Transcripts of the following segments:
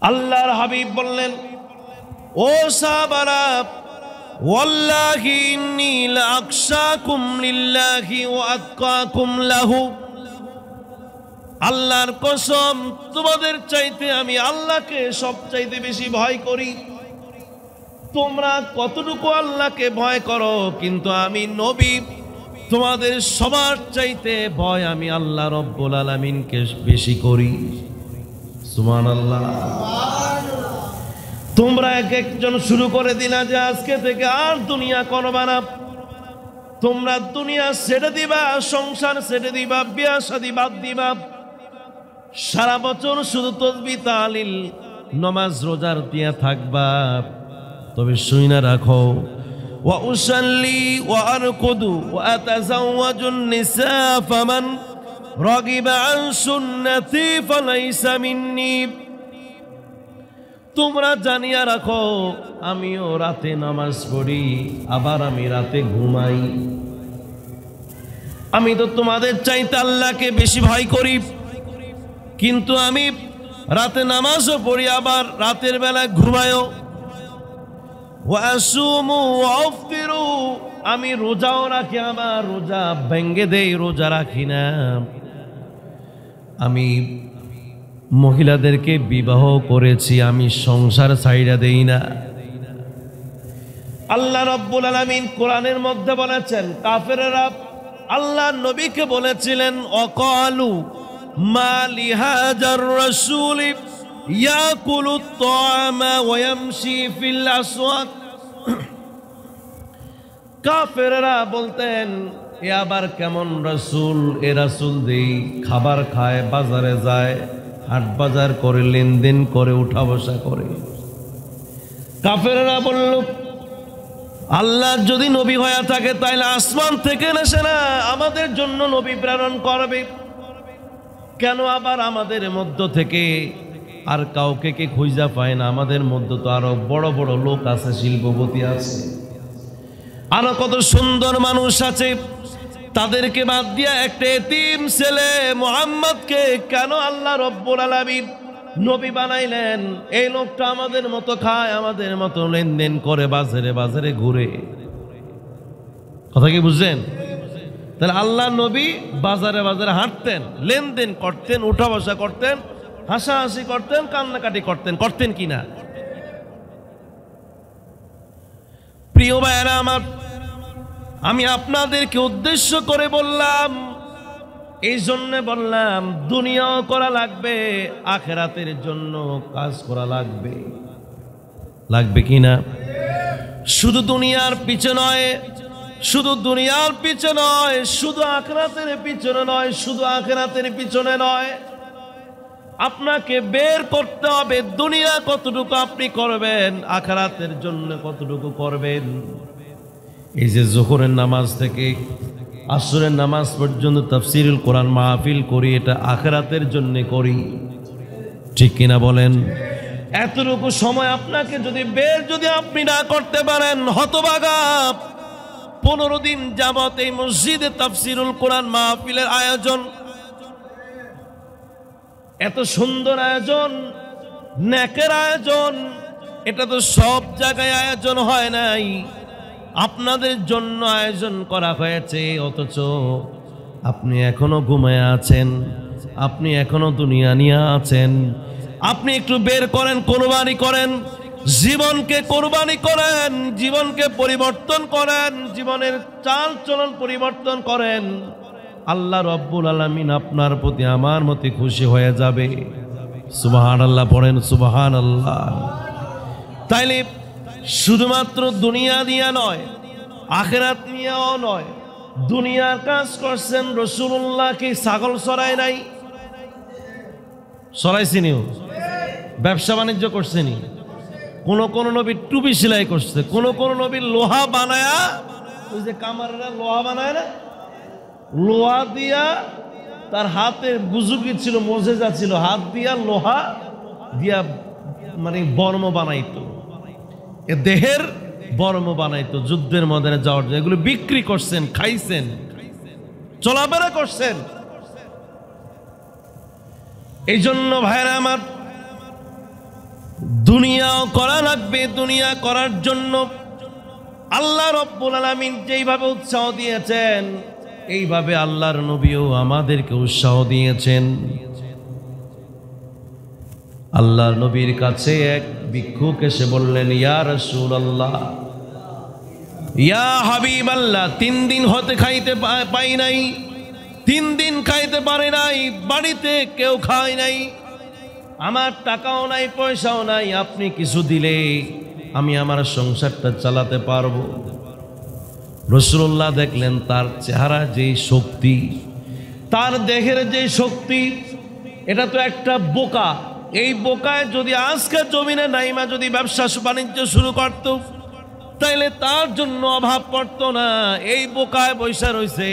আল্লাহর হাবিব বললেন, ও সাহাবারা, ওয়াল্লাহি ইন্নী লাআখশাকুম লিল্লাহি ওয়া আতকাকুম লাহু, আল্লাহর কসম তোমাদের চাইতে আমি আল্লাহকে সবচাইতে বেশি ভয় করি। তোমরা কতটুকু আল্লাহকে ভয় করো, কিন্তু আমি নবী তোমাদের সবার চাইতে ভয় আমি আল্লাহ রব্বুল আলামিনকে বেশি করি। সুবহানাল্লাহ। তোমরা এক একজন শুরু করে দিলা যে আজকে থেকে আর দুনিয়া করবা না, তোমরা দুনিয়া ছেড়ে দিবা, সংসার ছেড়ে দিবা, বিয়া শাদী বাদ দিবা, সারা বছর শুধু তাসবিহ তাহলিল নামাজ রোজার দিয়া থাকবা। তবে শুইনা রাখো, ওয়া উসাল্লি ওয়া আরকুদু ওয়া আতাযাওয়াজুন নিসা ফামান রাগিবা আন সুন্নতি ফালাইসা মিন্নি। তোমরা জানিয়া রাখো, আমিও রাতে নামাজ পড়ি, আবার আমি রাতে ঘুমাই। আমি তো তোমাদের চাইতে আল্লাহকে বেশি ভয় করি, কিন্তু আমি রাতে নামাজও পড়ি, আবার রাতের বেলা ঘুমায়ও। ওয়াসুমু ওয়াফতিরু, আমি রোজাও রাখি, আমার রোজা ভেঙ্গে দেই, রোজা রাখি না। আমি মহিলাদেরকে বিবাহ করেছি, আমি সংসার ছাইড়া দেই না। আল্লাহ রাব্বুল আলামিন কোরআনের মধ্যে বলেছেন, কাফেররা আল্লাহ নবীকে বলেছিলেন, অকালু মা লিহাজার রাসূল ইয়াকুলুত তাআমা ওয়া ইয়ামশি ফিল আসওয়াক। কাফেররা বলতেন, এ আবার কেমন রাসূল, এ রাসূল দেই খাবার খায়, বাজারে যায়, হাট বাজার করে, লেনদেন করে, উঠা বসা করে। কাফেররা বলল, আল্লাহ যদি নবী হয়ে থাকে তাইলে আসমান থেকে এসে না আমাদের জন্য নবী প্রেরণ করবে, কেন আবার আমাদের মধ্য থেকে আর কাউকে কে খুঁজা পায় না? আমাদের মধ্যে তো আরো বড় বড় লোক আছে, শিল্পপতি আছে, আরো কত সুন্দর মানুষ আছে, তাদেরকে বাদ দিয়া একটা এতিম ছেলে মুহাম্মদকে কেন আল্লাহ রব্বুল আলামিন নবী বানাইলেন? এই লোকটা আমাদের মতো খায়, আমাদের মতো লেনদেন করে, বাজারে বাজারে ঘুরে। কথা কি বুঝছেন? তাহলে আল্লাহ নবী বাজারে বাজারে হাঁটতেন, লেনদেন করতেন, উঠা বসা করতেন, হাসাহাসি করতেন, কান্নাকাটি করতেন, করতেন কিনা? প্রিয় ভাইয়েরা আমার, আমি আপনাদেরকে উদ্দেশ্য করে বললাম, এই জন্য বললাম দুনিয়াও করা লাগবে, আখিরাতের জন্য কাজ করা লাগবে। লাগবে কিনা? শুধু দুনিয়ার পিছনে নয়, শুধু দুনিয়ার পিছনে নয়, শুধু আখিরাতের পিছনে নয়, শুধু আখিরাতের পিছনে নয়, আপনাকে বের করতে হবে দুনিয়া কতটুকু আপনি করবেন, আখিরাতের জন্য কতটুকু করবেন। এই যে যোহরের নামাজ থেকে আসরের নামাজ পর্যন্ত তাফসীরুল কোরআন মাহফিল করি, এটা আখিরাতের জন্য করি, ঠিক কিনা বলেন? এতটুকু সময় আপনাকে যদি বের যদি আপনি না করতে পারেন, হতভাগা 15 দিন যাবত এই মসজিদে তাফসীরুল কোরআন মাহফিলের আয়োজন, এত সুন্দর আয়োজন, নেকের আয়োজন, এটা তো সব জায়গায় আয়োজন হয় নাই, আপনাদের জন্য আয়োজন করা হয়েছে। অথচ আপনি এখনো ঘুমায় আছেন, আপনি এখনো দুনিয়া নিয়ে আছেন। আপনি একটু বের করেন, কোরবানি করেন, জীবনকে কোরবানি করেন, জীবনকে পরিবর্তন করেন, জীবনের চাল চলন পরিবর্তন করেন। আল্লাহ রব্বুল আলামিন আপনার প্রতি আমার মতে খুশি হয়ে যাবে। সুবহানাল্লাহ পড়েন, সুবহানাল্লাহ। তাইলে শুধুমাত্র দুনিয়া দিয়া নয়, আখিরাত নিয়েও নয়, দুনিয়ার কাজ করছেন। রাসূলুল্লাহ কি ছাগল চড়ায় নাই? চড়াইছিনিও। ব্যবসা বাণিজ্য করছেনি। কোন কোন নবী টুপি সেলাই করছে, কোন কোন নবী লোহা বানায়া, ওই যে কামারেরা লোহা বানায় না, লোহা দিয়া তার হাতে বুজুর্গি ছিল, মোজেজা ছিল, হাত দিয়া লোহা দিয়া মানে বর্ম বানাইতো, এ দেহের বর্ম বানাইতো যুদ্ধের ময়দানে যাওয়ার জন্য। এগুলো বিক্রি করছেন, খাইছেন, চলাফেরা করছেন। এই জন্য ভাইরা আমার, দুনিয়াও করা লাগবে। দুনিয়া করার জন্য আল্লাহ রাব্বুল আলামিন যেইভাবে উৎসাহ দিয়েছেন, এইভাবে আল্লাহর নবীও আমাদেরকে উৎসাহ দিয়েছেন। আল্লাহর নবীর কাছে এক ভিক্ষুক এসে বললেন, ইয়া রাসূলুল্লাহ, ইয়া হাবিবাল্লাহ, 3 দিন হতে খাইতে পাই নাই, 3 দিন খাইতে পারে নাই, বাড়িতে কেউ খায় নাই, আমার টাকাও নাই, পয়সাও নাই, আপনি কিছু দিলে আমি আমার সংসারটা চালাতে পারবো। রাসূলুল্লাহ দেখলেন তার চেহারা যেই শক্তি, তার দেহের যে শক্তি, এটা তো একটা বোকা। এই বোকায় যদি আজকে জমিনে নাইমা যদি ব্যবসা বাণিজ্য শুরু করত, তাইলে তার জন্য অভাব পড়তো না। এই বোকায় বৈশা রয়েছে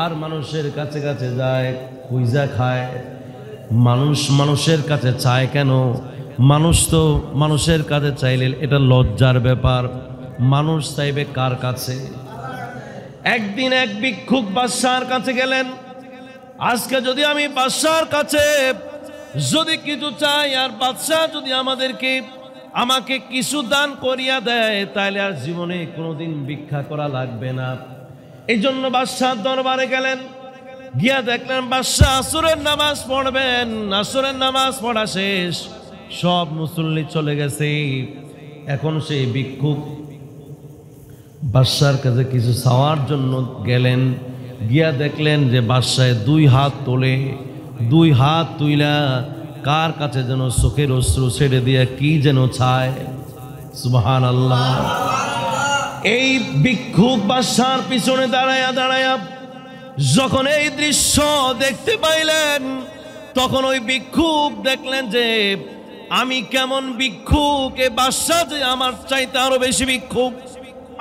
আর মানুষের কাছে কাছে যায়, খুঁজা খায়। মানুষের কাছে চায় কেন? মানুষ তো মানুষের কাছে চাইলে এটা লজ্জার ব্যাপার। মানুষ চাইবে কার কাছে? একদিন এক ভিক্ষুক বাদশার কাছে গেলেন, আজকে যদি আমি বাদশার কাছে যদি কিছু চাই আর বাদশা যদি আমাকে কিছু দান করিয়া দেয়, তাহলে আর জীবনে কোনোদিন ভিক্ষা করা লাগবে না। এই জন্য বাদশার দরবারে গেলেন, গিয়া দেখলেন বাদশা আসরের নামাজ পড়বেন। আসরের নামাজ পড়া শেষ, সব মুসল্লি চলে গেছে। এখন সেই ভিক্ষুক বাদশার কাছে কিছু চাওয়ার জন্য গেলেন, গিয়া দেখলেন যে বাদশায় 2 হাত তোলে, 2 হাত তুইলা কার কাছে যেন চোখের অশ্রু ছেড়ে দিয়া কি যেন চায়। সুবহানাল্লাহ। এই ভিক্ষুক বাদশার পিছনে দাঁড়ায়া দাঁড়ায়া যখন এই দৃশ্য দেখতে পাইলেন, তখন ওই ভিক্ষুক দেখলেন যে আমি কেমন ভিক্ষুক, এ বাদশা যে আমার চাইতে আরো বেশি ভিক্ষুক।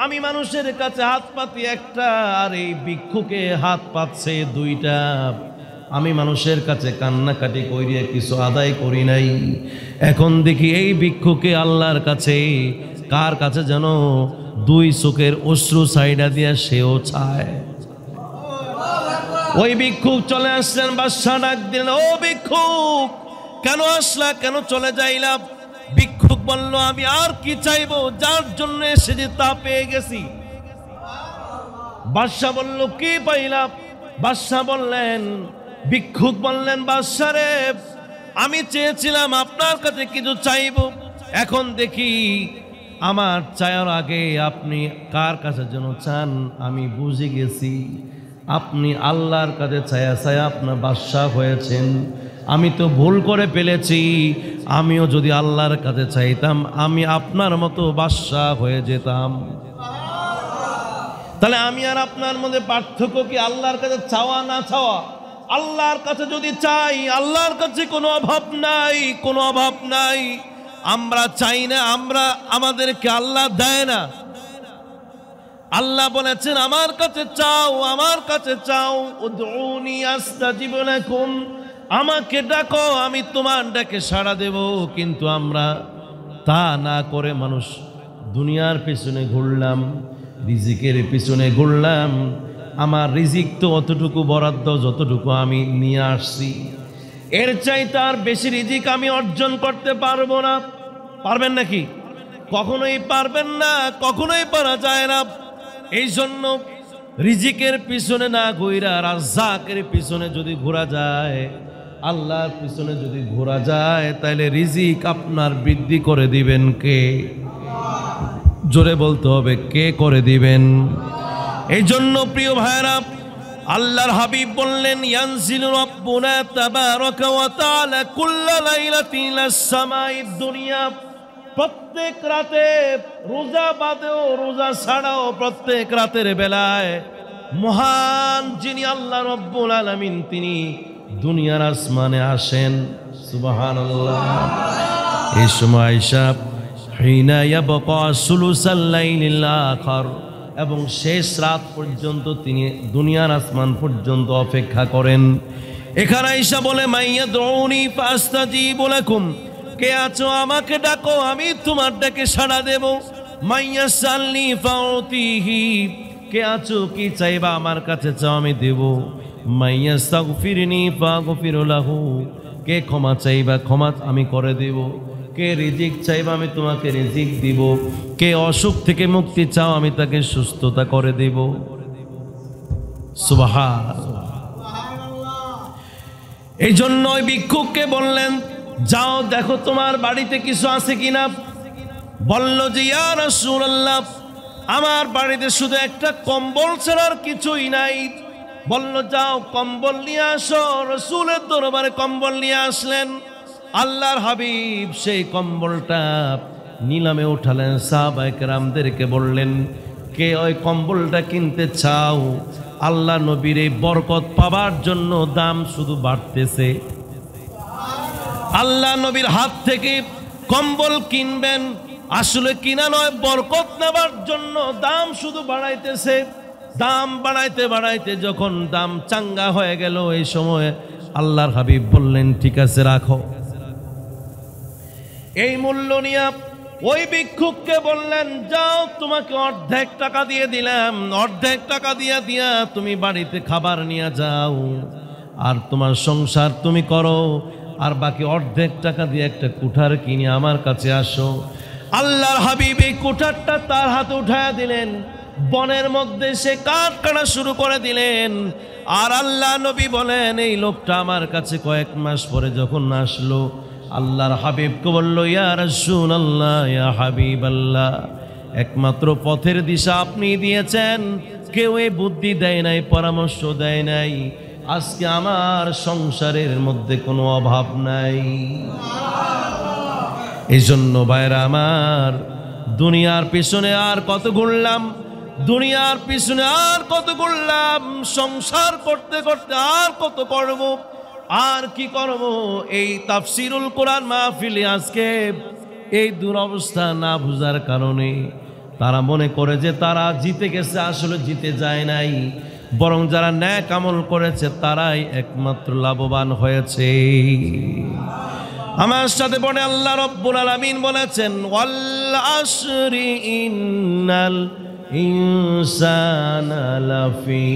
আমি মানুষের কাছে হাত পাতি একটা, আর এই ভিক্ষুকে হাত পাচ্ছে 2টা। আমি মানুষের কাছে কান্নাকাটি করিয়া কিছু আদায় করি নাই। এখন দেখি এই ভিক্ষুকে আল্লাহর কাছে, কার কাছে যেন 2 চোখের অশ্রু সাইডা দিয়া সেও চায়। ওই ভিক্ষুক চলে আসলেন, বাদশা ডাক দিলেন, ও ভিক্ষুক, কেন আসলা, কেন চলে যাইলাম? ভিক্ষুক বলল, আমি আর কি চাইবো, যার জন্য এসেছি তা পেয়ে গেছি। বাদশা বলল, কি পাইলাম? বাদশা বললেন, ভিক্ষুক বললেন, বাদশা রে, আমি চেয়েছিলাম আপনার কাছে কিছু চাইবো, এখন দেখি আমার চাওয়ার আগে আপনি কার কাছে যেন চান আমি বুঝে গেছি। আপনি আল্লাহর কাছে চায়া চায়া আপনার বাদশা হয়েছেন। আমি তো ভুল করে ফেলেছি, আমিও যদি আল্লাহর কাছে চাইতাম আমি আপনার মতো বাদশা হয়ে যেতাম। তাহলে আমি আর আপনার মধ্যে পার্থক্য কি আল্লাহর কাছে চাওয়া না চাওয়া? আল্লাহর কাছে যদি চাই, আল্লাহর কাছে কোনো অভাব নাই, কোনো অভাব নাই। আমরা চাই না, আমাদেরকে আল্লাহ দেয় না। আল্লাহ বলেছেন আমার কাছে চাও, আমার কাছে চাও, উদউনি আস্তাজিব লাকুম, আমাকে ডাকো আমি তোমার ডাকে সাড়া দেব। কিন্তু আমরা তা না করে মানুষ দুনিয়ার পেছনে ঘুরলাম, রিজিকের পেছনে ঘুরলাম। আমার রিজিক তো অতটুকু বরাদ্দ যতটুকু আমি নিয়ে আসছি, এর চাইতে আর বেশি রিজিক আমি অর্জন করতে পারবো না। পারবেন নাকি? কখনোই পারবেন না, কখনোই পারা যায় না। এই জন্য রিজিকের পিছনে না ঘুরা রাজ্জাকের পিছনে যদি ঘোরা যায়, আল্লাহর পিছনে যদি ঘোরা যায়, তাহলে রিজিক আপনার বৃদ্ধি করে দিবেন কে? জোরে বলতে হবে, কে করে দিবেন? এই জন্য প্রিয় ভাইরা, আল্লাহর হাবিব বললেন, ইয়ানজিলু রাব্বুনা তাবারাকা ওয়া তাআলা কুল্লা লাইলাতিন ইলাস সামাইদ দুনিয়া। প্রত্যেক রাতে, রোজা বাদেও রোজা ছাড়াও প্রত্যেক রাতের বেলায় মহান যিনি আল্লাহ রাব্বুল আলামিন, তিনি দুনিয়ার আসমানে আসেন। সুবহানাল্লাহ। এই সময় আয়েশা হিনা ইয়াবকা সুলুসাল লাইলিল আখির, এবং শেষ রাত পর্যন্ত তিনি দুনিয়ার আসমান পর্যন্ত অপেক্ষা করেন। এখানে আয়েশা বলে, মাইয়া দুউনি ফাস্তাজিবু লাকুম, কে আছো আমাকে ডাকো আমি তোমার ডাকে সাড়া দেব। মাইয়া সাল্লি ফাউতিহি, কে আছো কি চাইবা আমার কাছে চাও আমি দেব। মাইয়া সাগফিরনি ফাগফির লাহু, কে ক্ষমা চাইবা ক্ষমা আমি করে দেব। কে রিজিক চাইবে আমি তোমাকে রিজিক দিব, কে অসুখ থেকে মুক্তি চাও আমি তাকে সুস্থতা করে দেব। সুবহানাল্লাহ। এই জন্য ওই ভিক্ষুককে বললেন, যাও দেখো তোমার বাড়িতে কিছু আছে কিনা। বলল যে ইয়া রাসূলুল্লাহ, আমার বাড়িতে শুধু একটা কম্বল ছাড়ার কিছুই নাই। বলল যাও কম্বল নিয়ে আসো। রাসূলের দরবারে কম্বল নিয়ে আসলেন। আল্লাহর হাবিব সেই কম্বলটা নিলামে উঠালেন। সাহাবায়ে কেরামদেরকে বললেন, কে ওই কম্বলটা কিনতে চাও? আল্লাহ নবীর এই বরকত পাবার জন্য দাম শুধু বাড়তেছে। আল্লাহ নবীর হাত থেকে কম্বল কিনবেন, আসলে কিনা নয়, বরকত নেবার জন্য দাম শুধু বাড়াইতেছে। দাম বাড়াইতে বাড়াইতে যখন দাম চাঙ্গা হয়ে গেল, এই সময় আল্লাহর হাবিব বললেন, ঠিক আছে রাখো। এই মূল্য নিয়ে ওই ভিক্ষুককে বললেন, যাও তোমাকে অর্ধেক টাকা দিয়ে দিলাম, অর্ধেক টাকা দিয়া তুমি বাড়িতে খাবার নিয়ে যাও, আর তোমার সংসার তুমি করো, আর বাকি অর্ধেক টাকা দিয়ে একটা কুঠার কিনে আমার কাছে আসো। আল্লাহর হাবিব এই কুঠারটা তার হাতে উঠায়া দিলেন। বনের মধ্যে সে কাঠ কাটা শুরু করে দিলেন। আর আল্লাহ নবী বলেন, এই লোকটা আমার কাছে কয়েক মাস পরে যখন আসলো, আল্লাহর হাবিবকে বলল, ইয়া রাসূলুল্লাহ, ইয়া হাবিবাল্লাহ, একমাত্র পথের দিশা আপনি দিয়েছেন, কেউ এই বুদ্ধি দেয় নাই, পরামর্শ দেয় নাই। আজকে আমার সংসারের মধ্যে কোনো অভাব নাই। এই জন্য ভাইরা আমার, দুনিয়ার পিছনে আর কত ঘুরলাম, দুনিয়ার পিছনে আর কত ঘুরলাম, সংসার করতে করতে আর কত করব, আর কি করব। এই তাফসিরুল কোরআন মাহফিলে আজকে এই দুরবস্থা না বুঝার কারণে তারা মনে করে যে তারা জিতে গেছে, আসলে জিতে যায় নাই, বরং যারা নেক আমল করেছে তারাই একমাত্র লাভবান হয়েছে। আমার সাথে পড়ে আল্লাহ রাব্বুল আলামিন বলেছেন, ওয়াল আশরি ইন্নাল ইনসানা লাফি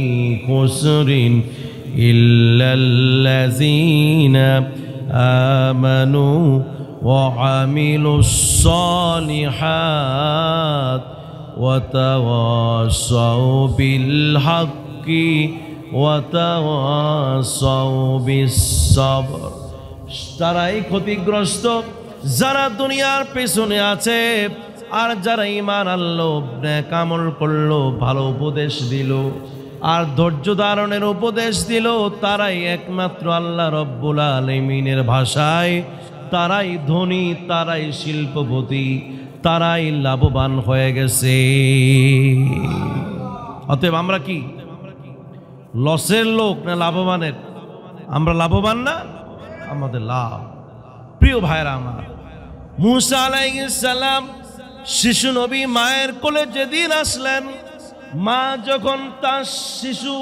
খুসরিন ইল্লাল্লাযীনা আমানু ওয়া আমিলুস সালিহাত ওয়া তাওয়াসাউ বিল হাক্কি ওয়া তাওয়াসাউ বিস সাবর। তারাই ক্ষতিগ্রস্ত যারা দুনিয়ার পেছনে আছে, আর যারা ঈমান আনলো, নেক আমল করলো, ভালো উপদেশ দিল, আর ধৈর্য ধারণের উপদেশ দিল, তারাই একমাত্র আল্লাহ রব্বুল আলামিনের ভাষায় তারাই ধনী, তারাই শিল্পপতি, তারাই লাভবান হয়ে গেছে। অতএব আমরা কি লসের লোক না লাভবানের? আমরা লাভবান না, আমাদের লাভ। প্রিয় ভাইরা আমার, মুসা আলাইহিস সালাম শিশু নবী মায়ের কোলে যেদিন আসলেন, মা যখন তার শিশু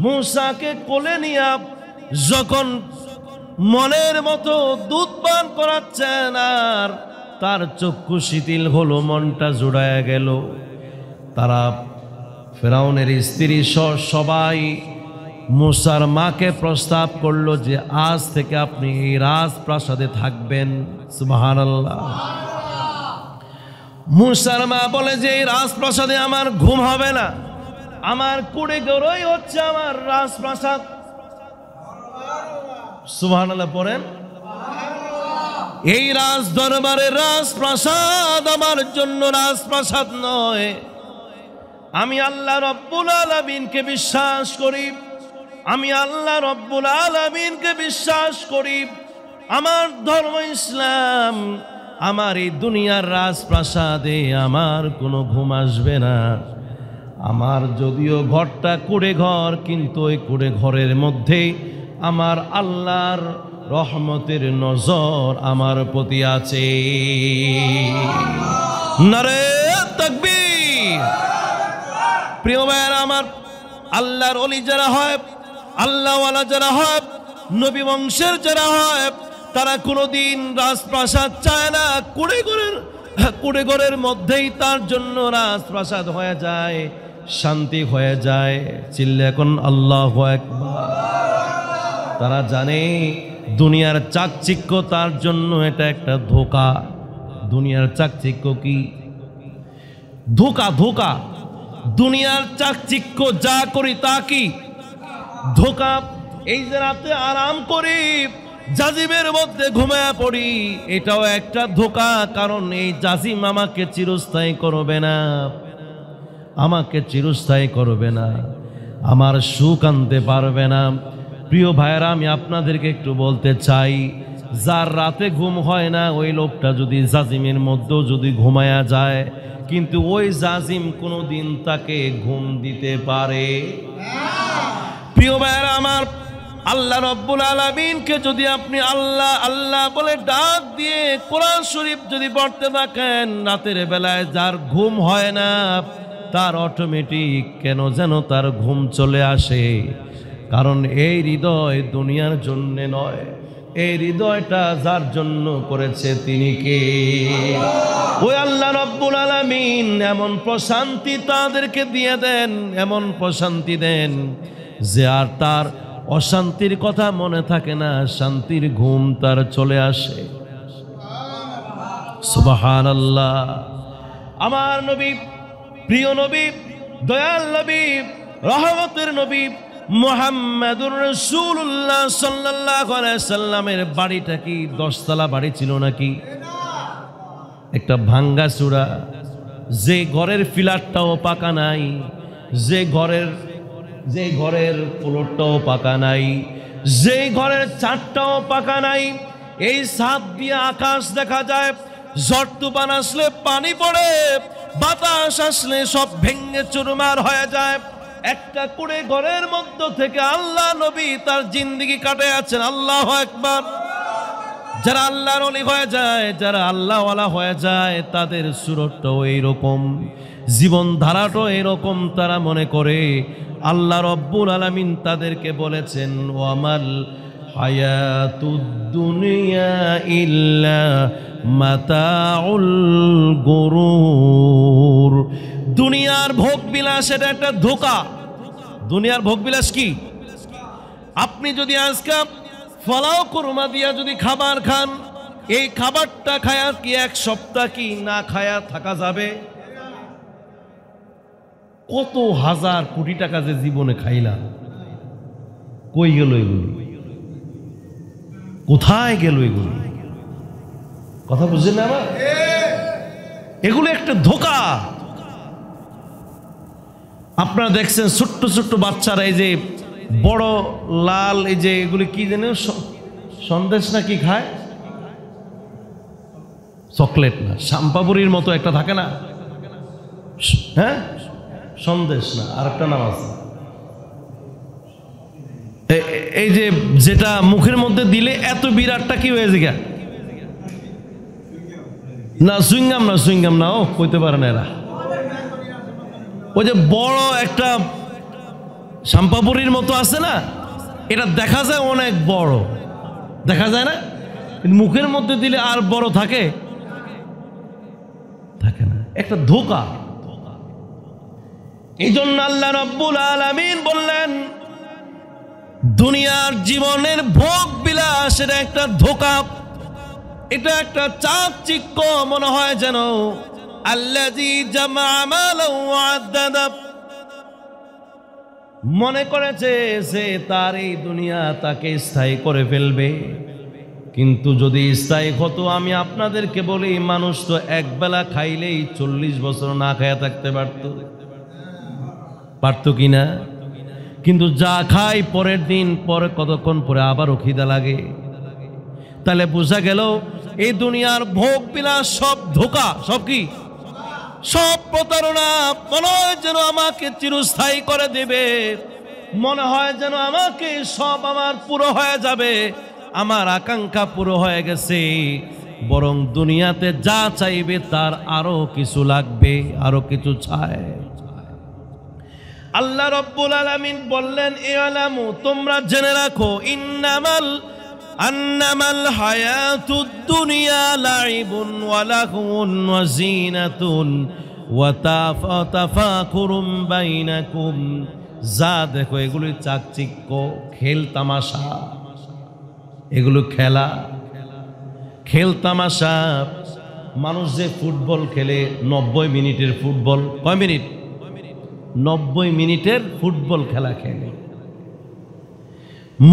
মুসাকে কোলে নিয়ে যখন মনের মতো দুধ পান করাচ্ছেন, আর তার চক্ষু শিথিল হলো, মনটা জুড়ায়া গেল। তারা ফেরাউনের স্ত্রী সবাই মুসার মাকে প্রস্তাব করলো যে আজ থেকে আপনি এই রাজপ্রাসাদে থাকবেন। সুবহানাল্লাহ। মুসার মা বলে যে এই রাজপ্রাসাদে আমার ঘুম হবে না, আমার কুড়ে গড়ই হচ্ছে আমার রাজপ্রাসাদ। সুবহানাল্লাহ পড়েন। এই রাজ দরবারের রাজপ্রাসাদ আমার জন্য রাজপ্রাসাদ নয়। আমি আল্লাহ রব্বুল আলামিনকে বিশ্বাস করি, আমি আল্লাহ রব্বুল আলামিনকে বিশ্বাস করি। আমার ধর্ম ইসলাম। আমার এই দুনিয়ার রাজপ্রাসাদে আমার কোনো ঘুম আসবে না। আমার যদিও ঘরটা কুড়ে ঘর, কিন্তু ওই কুড়ে ঘরের মধ্যে আমার আল্লাহর রহমতের নজর আমার প্রতি আছে। নারে তাকবীর। প্রিয় ভাইয়েরা আমার, আল্লাহর ওলি যারা হয়, আল্লাহওয়ালা যারা হয়, নবী বংশের যারা হয়, তারা কোনোদিন রাজপ্রাসাদ চায় না। কুড়ে ঘরের মধ্যেই তার জন্য রাজপ্রাসাদ হয়ে যায়, শান্তি হয়ে যায়। চিল্লে এখন আল্লাহু আকবার। তারা জানে দুনিয়ার চাকচিক্য তার জন্য এটা একটা ধোঁকা। দুনিয়ার চাকচিক্য কি? ধোঁকা। ধোঁকা। দুনিয়ার চাকচিক্য যা করি তা কি? ধোঁকা। এই যে রাতে আরাম করি, জাজিমের মধ্যে ঘুমায়া পড়ি, এটাও একটা ধোঁকা। কারণ এই জাজিম আমাকে চিরস্থায়ী করবে না, আমাকে চিরস্থায়ী করবে না, আমার সুখ আনতে পারবে না। প্রিয় ভাইয়েরা, আমি আপনাদেরকে একটু বলতে চাই, যার রাতে ঘুম হয় না ওই লোকটা যদি জাজিমের মধ্যেও যদি ঘুমায়া যায়, কিন্তু ওই জাজিম কোনোদিন তাকে ঘুম দিতে পারে। প্রিয় ভাইয়েরা আমার, আল্লাহ রব্বুল আলামিনকে যদি আপনি আল্লাহ আল্লাহ বলে ডাক দিয়ে কোরআন শরীফ যদি পড়তে থাকেন, রাতের বেলায় যার ঘুম হয় না তার অটোমেটিক কেন যেন তার ঘুম চলে আসে। কারণ এই হৃদয় দুনিয়ার জন্য নয়, এই হৃদয়টা যার জন্য করেছে তিনি কে? ওই আল্লাহ রব্বুল আলামিন এমন প্রশান্তি তাদেরকে দিয়ে দেন, এমন প্রশান্তি দেন যে আর তার অশান্তির কথা মনে থাকে না, শান্তির ঘুম তার চলে আসে। সুবহানাল্লাহ। আমার নবী, প্রিয় নবী, দয়াল নবী, রহমতের নবী মুহাম্মাদুর রাসূলুল্লাহ সাল্লাল্লাহু আলাইহি সাল্লামের বাড়িটা কি 10 তলা বাড়ি ছিল নাকি? একটা ভাঙ্গা চূড়া, যে ঘরের ফিলারটাও পাকা নাই, যে ঘরের ফ্লোরটাও পাকা নাই, যে ঘরের ছাদটাও পাকা নাই। এই ছাদ দিয়ে আকাশ দেখা যায়, ঝড় তুফান আসলে পানি পড়ে, বাতাস আসলে সব ভেঙে চুরমার হয়ে যায়। একটা কুড়ে ঘরের মধ্য থেকে আল্লাহ নবী তার জিন্দেগি কাটে আছেন। আল্লাহু আকবার। যারা আল্লাহর ওলি হয়ে যায়, যারা আল্লাহওয়ালা হয়ে যায়, তাদের সুরতটাও এইরকম, জীবন ধারাটাও এরকম। তারা মনে করে আল্লাহ রব্বুল আলামিন তাদেরকে বলেছেন, ওয়ামাল হায়াতুদ দুনিয়া ইল্লা মাতাউল গুরুর। দুনিয়ার ভোগ বিলাস এটা একটা ধোঁকা। দুনিয়ার ভোগ বিলাস কি? আপনি যদি আজকে ফলাও কুরমা দিয়া যদি খাবার খান, এই খাবারটা খায়া কি 1 সপ্তাহ কি না খায়া থাকা যাবে? কত হাজার কোটি টাকা যে জীবনে খাইলাম, কই গেল এগুলি? কোথায় গেল এগুলি? কথা বুঝছেন না আমার? এগুলো একটা ধোঁকা। আপনারা দেখছেন ছোট্ট ছোট্ট বাচ্চারা এই যে বড় লাল এই যে এগুলি কি জানেন, সন্দেশ না কি খায়? চকলেট না, শাম্পাপুরির মতো একটা থাকে না, হ্যাঁ সন্দেশ না, আর একটা নাম আছে, এই যে যেটা মুখের মধ্যে দিলে এত বিরাটটা কি হয়ে যায় না, সুইংগাম না, সুইংগাম না, ও কইতে পারে না এরা। ওই যে বড় একটা শাম্পাপুরির মতো আছে না, এটা দেখা যায় অনেক বড়, দেখা যায় না, মুখের মধ্যে দিলে আর বড় থাকে থাকে না, একটা ধোঁকা। এই জন্য আল্লাহ রাব্বুল আলামিন বললেন, দুনিয়ার জীবনের ভোগ বিলাস এটা একটা ধোঁকা, এটা একটা চাকচিক্য। মনে হয় যেন আল্লাযী জামা মালাহু ওয়া আদ্দাদা, মনে করেছে যে তার এই দুনিয়া তাকে স্থায়ী করে ফেলবে। কিন্তু যদি স্থায়ী হতো, আমি আপনাদেরকে বলি, মানুষ তো একবেলা খাইলেই 40 বছর না খায়া থাকতে পারতো কিনা? কিন্তু যা খাই পরের দিন পরে কতক্ষণ পরে আবারও খিদা লাগে। তাহলে বোঝা গেল এই দুনিয়ার ভোগ বিলাস সব ধোঁকা, সব কি? সব প্রতারণা। মনে হয় যেন আমাকে চিরস্থায়ী করে দেবে, মনে হয় যেন আমাকে সব আমার পুরো হয়ে যাবে, আমার আকাঙ্ক্ষা পুরো হয়ে গেছে। বরং দুনিয়াতে যা চাইবে তার আরো কিছু লাগবে, আরো কিছু চায়। আল্লাহ রাব্বুল আলামিন বললেন, ইলামু, তোমরা জেনে রাখো, আন্নামাল হায়াতুদ দুনিয়া লাইবুন ওয়া লাহউন ওয়া জিনাতুন ওয়া তাফাকুরুম বাইনাকুম। যা দেখো এগুলি চাকচিক্য, খেল তামাশা, এগুলো খেলা, খেলতামাশা। মানুষ যে ফুটবল খেলে 90 মিনিটের ফুটবল, কয় মিনিট? 90 মিনিটের ফুটবল খেলা খেলে,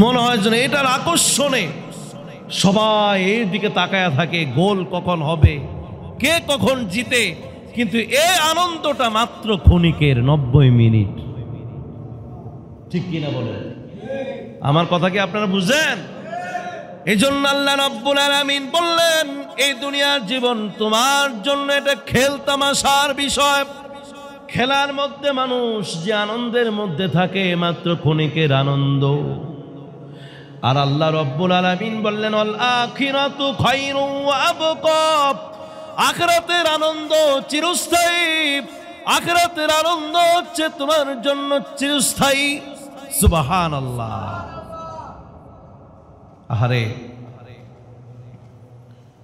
মনে হয় যেন এটার আকর্ষণে সবাই এর দিকে তাকায়া থাকে, গোল কখন হবে, কে কখন জিতে। কিন্তু এই আনন্দটা মাত্র ক্ষণিকের, 90 মিনিট। ঠিক কিনা বলেন? আমার কথা কি আপনারা বুঝেন? এই জন্য আল্লাহ রাব্বুল আলামিন বললেন, এই দুনিয়ার জীবন তোমার জন্য এটা খেলতামাশার বিষয়। খেলার মধ্যে মানুষ যে আনন্দের মধ্যে থাকে মাত্র ক্ষণিকের আনন্দ। আর আল্লাহ রাব্বুল আলামিন বললেন, আল আখিরাতু খায়রু ওয়া আবকা, আখিরাতের আনন্দ চিরস্থায়ী, আখিরাতের আনন্দ হচ্ছে তোমার জন্য চিরস্থায়ী। সুবহানাল্লাহ। আহারে,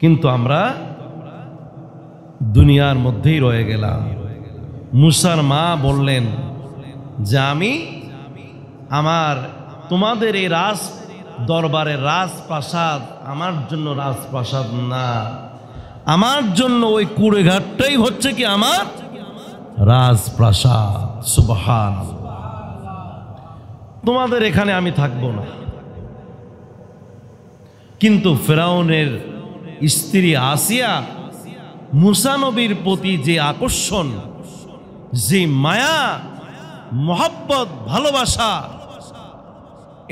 কিন্তু আমরা দুনিয়ার মধ্যেই রয়ে গেলাম। মুসার মা বললেন যে আমি তোমাদের এই রাজ দরবারের রাজপ্রাসাদ আমার জন্য রাজপ্রাসাদ না, আমার জন্য ওই কুড়েঘাটটাই হচ্ছে কি আমার রাজপ্রাসাদ। সুবহানাল্লাহ। তোমাদের এখানে আমি থাকবো না। কিন্তু ফেরাউনের স্ত্রী আসিয়া মুসা নবীর প্রতি যে আকর্ষণ, যে মায়া, মহব্বত, ভালোবাসা,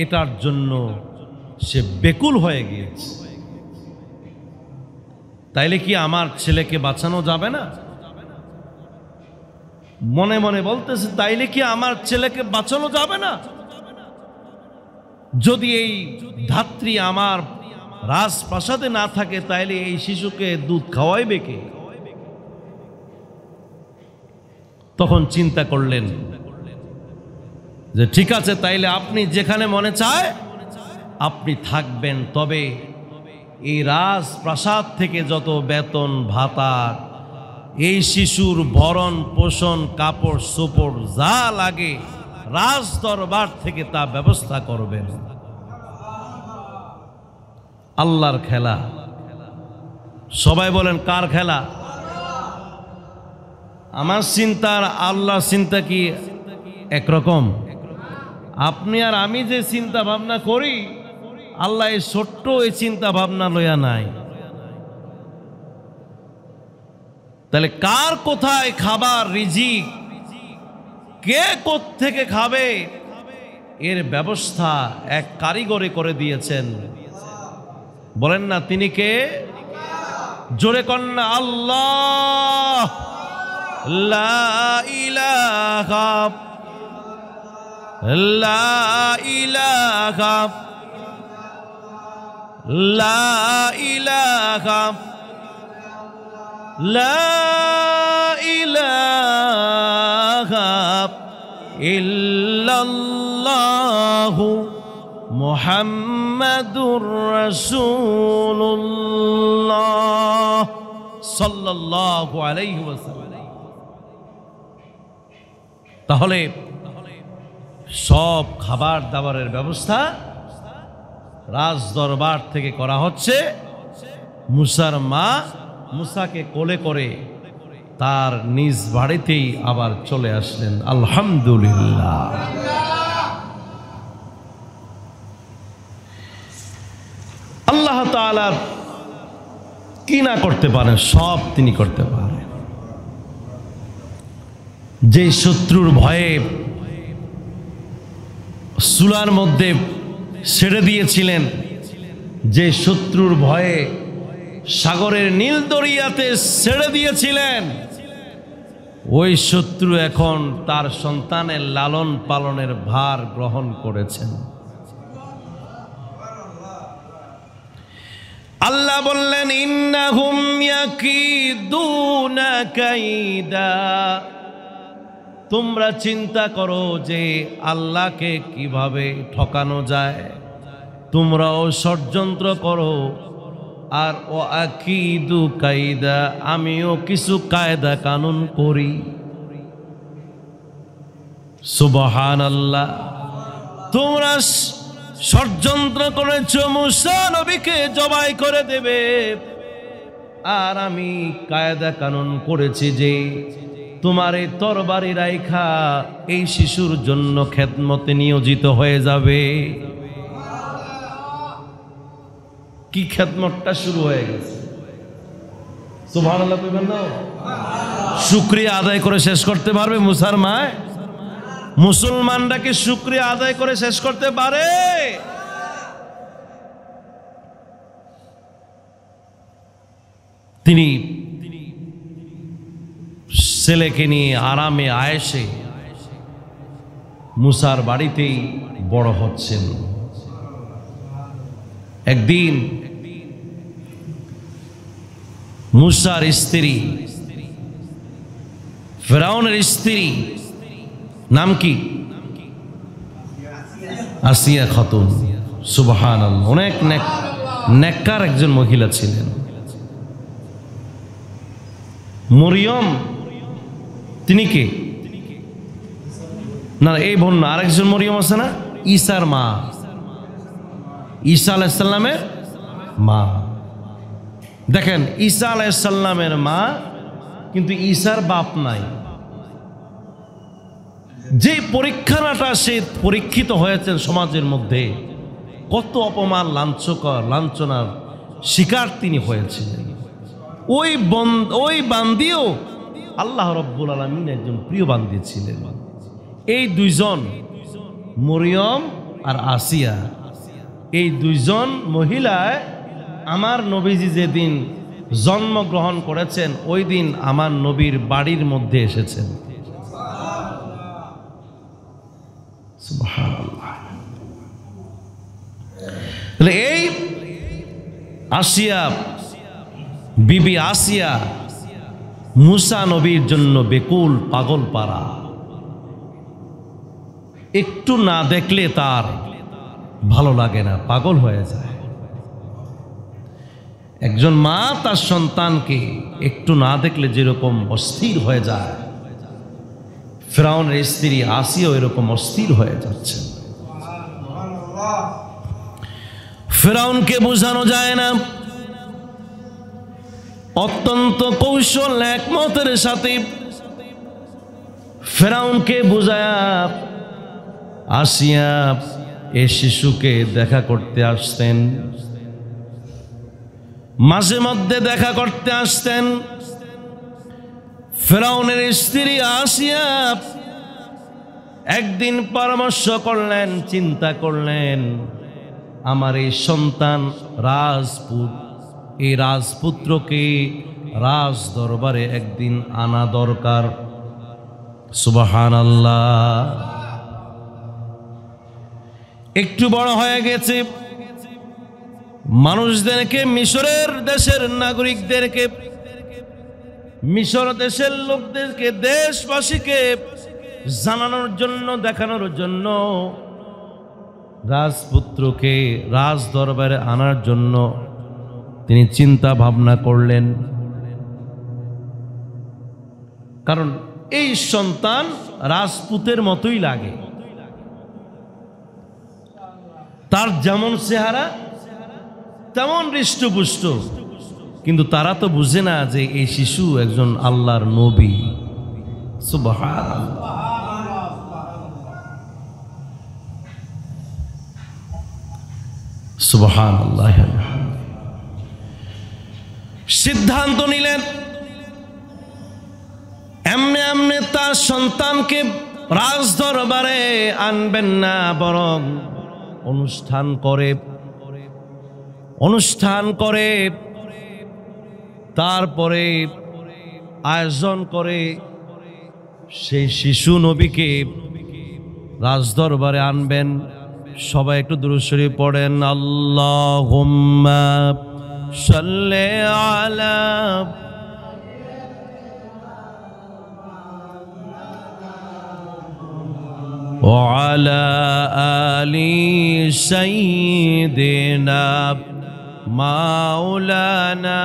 এটার জন্য সে বেকুল হয়ে গিয়েছে। তাইলে কি আমার ছেলেকে বাঁচানো যাবে না? মনে মনে বলতেছে, তাইলে কি আমার ছেলেকে বাঁচানো যাবে না? যদি এই ধাত্রী আমার রাজপ্রাসাদে না থাকে, তাইলে এই শিশুকে দুধ খাওয়াইবে কে? তখন চিন্তা করলেন যে ঠিক আছে, তাইলে আপনি যেখানে মনে চায় আপনি থাকবেন, তবে এই রাজপ্রাসাদ থেকে যত বেতন ভাতা, এই শিশুর ভরণ পোষণ, কাপড় চোপড় যা লাগে রাজ দরবার থেকে তা ব্যবস্থা করবেন। আল্লাহর খেলা। সবাই বলেন কার খেলা? আমার চিন্তা আর আল্লাহর চিন্তা কি একরকম? আপনি আর আমি যে চিন্তা ভাবনা করি, আল্লাহ এই ছোট্ট এই চিন্তা ভাবনা লইয়া নাই। তাহলে কার কোথায় খাবার, রিজিক, কে কোত্থেকে খাবে, এর ব্যবস্থা এক কারিগরে করে দিয়েছেন। বলেন না তিনি কে? জোরে কন্যা আল্লাহ। লা ইলাহা, লা ইলাহা, লা ইলাহা, লা ইলাহা ইল্লাল্লাহু মুহাম্মাদুর রাসূলুল্লাহ সাল্লাল্লাহু আলাইহি ওয়াসাল্লাম। তাহলে সব খাবার দাবারের ব্যবস্থা রাজ দরবার থেকে করা হচ্ছে। মুসার মা মুসাকে কোলে করে তার নিজ বাড়িতেই আবার চলে আসলেন। আলহামদুলিল্লাহ। আল্লাহ তাআলা কি না করতে পারেন, সব তিনি করতে পারেন। যে শত্রুর ভয়ে চুলার মধ্যে ছেড়ে দিয়েছিলেন, যে শত্রুর ভয়ে সাগরের নীল দরিয়াতে ছেড়ে দিয়েছিলেন, ওই শত্রু এখন তার সন্তানের লালন পালনের ভার গ্রহণ করেছেন। আল্লাহ বললেন, ইন্নাহুম ইয়াকিদুনা কাইদা। তোমরা চিন্তা করো যে আল্লাহকে কিভাবে ঠকানো যায়, তোমরাও ষড়যন্ত্র করো। আর ও আকিদু কায়দা, আমিও কিছু কায়দা কানুন করি। সুবহানাল্লাহ। তোমরা ষড়যন্ত্র করেছো মুসা নবীকে জবাই করে দেবে, আর আমি কায়দা কানুন করেছি যে তোমার এই তরবারি রাইখা এই শিশুর জন্য খেদমতে নিয়োজিত হয়ে যাবে। কি খেদমতটা শুরু হয়ে গেছে। সুবহানাল্লাহ বলবেন না? শুকরিয়া আদায় করে শেষ করতে পারবে মুসার মা? মুসলমানরা কি শুকরিয়া আদায় করে শেষ করতে পারে? তিনি ছেলেকে নিয়ে আরামে আয়েশে মুসার বাড়িতেই বড় হচ্ছেন। একদিন মুসার স্ত্রী, ফেরাউনের স্ত্রী, নাম কি? আসিয়া খাতুন। সুবহানাল্লাহ, অনেক নেককার একজন মহিলা ছিলেন। মরিয়ম তিনি কে? না, এই বোন না, আরেকজন মরিয়ম আছে না, ঈসার মা, ঈসা আলাইহিস সালামের মা। দেখেন, ঈসা আলাইহিস সালামের মা, কিন্তু ঈসার বাপ নাই। যে পরীক্ষাটা সে পরীক্ষিত হয়েছেন সমাজের মধ্যে, কত অপমান, লাঞ্ছনার শিকার তিনি হয়েছিলেন। ওই বান্দিও আল্লাহ রাব্বুল আলামিন একজন প্রিয় বান্দি ছিলেন। এই দুইজন, মরিয়ম আর আসিয়া, এই দুইজন মহিলায় আমার নবীজি যেদিন জন্মগ্রহণ করেছেন ওই দিন আমার নবীর বাড়ির মধ্যে এসেছেন। সুবহানাল্লাহ। এই আসিয়া, বিবি আসিয়া মুসা নবীর জন্য বেকুল, পাগল পারা। একটু না দেখলে তার ভালো লাগে না, পাগল হয়ে যায়। একজন মা তার সন্তানকে একটু না দেখলে যেরকম অস্থির হয়ে যায়, ফেরাউনের স্ত্রী আসিয়াও এরকম অস্থির হয়ে যাচ্ছে। ফেরাউনকে বোঝানো যায় না, অত্যন্ত কৌশল হিকমতের সাথে ফেরাউনকে বুঝায়া আসিয়া এই শিশুকে দেখা করতে আসতেন, মাঝে মধ্যে দেখা করতে আসতেন। ফেরাউনের স্ত্রী আসিয়া একদিন পরামর্শ করলেন, চিন্তা করলেন, আমার এই সন্তান রাজপুত, এই রাজপুত্রকে রাজ দরবারে একদিন আনা দরকার। সুবহানাল্লাহ। একটু বড় হয়ে গেছে, মানুষদেরকে, মিশরের দেশের নাগরিকদেরকে, মিশর দেশের লোকদেরকে, দেশবাসীকে জানানোর জন্য, দেখানোর জন্য রাজপুত্রকে রাজ দরবারে আনার জন্য তিনি চিন্তা ভাবনা করলেন। কারণ এই সন্তান রাজপুতের মতোই লাগে, তার যেমন চেহারা তেমন হৃষ্টপুষ্ট, কিন্তু তারা তো বুঝে না যে এই শিশু একজন আল্লাহর নবী। সুবহানাল্লাহ। সুবহানাল্লাহ। সিদ্ধান্ত নিলেন এমনে এমনে তার সন্তানকে রাজ দরবারে আনবেন না, বরং অনুষ্ঠান করে তারপরে আয়োজন করে সেই শিশু নবীকে রাজ দরবারে আনবেন। সবাই একটু দুরূদ শরীফ পড়েন, আল্লাহুম্মা সাল্লি আলা ওয়া আলা আলি সাইয়্যিদিনা মাওলানা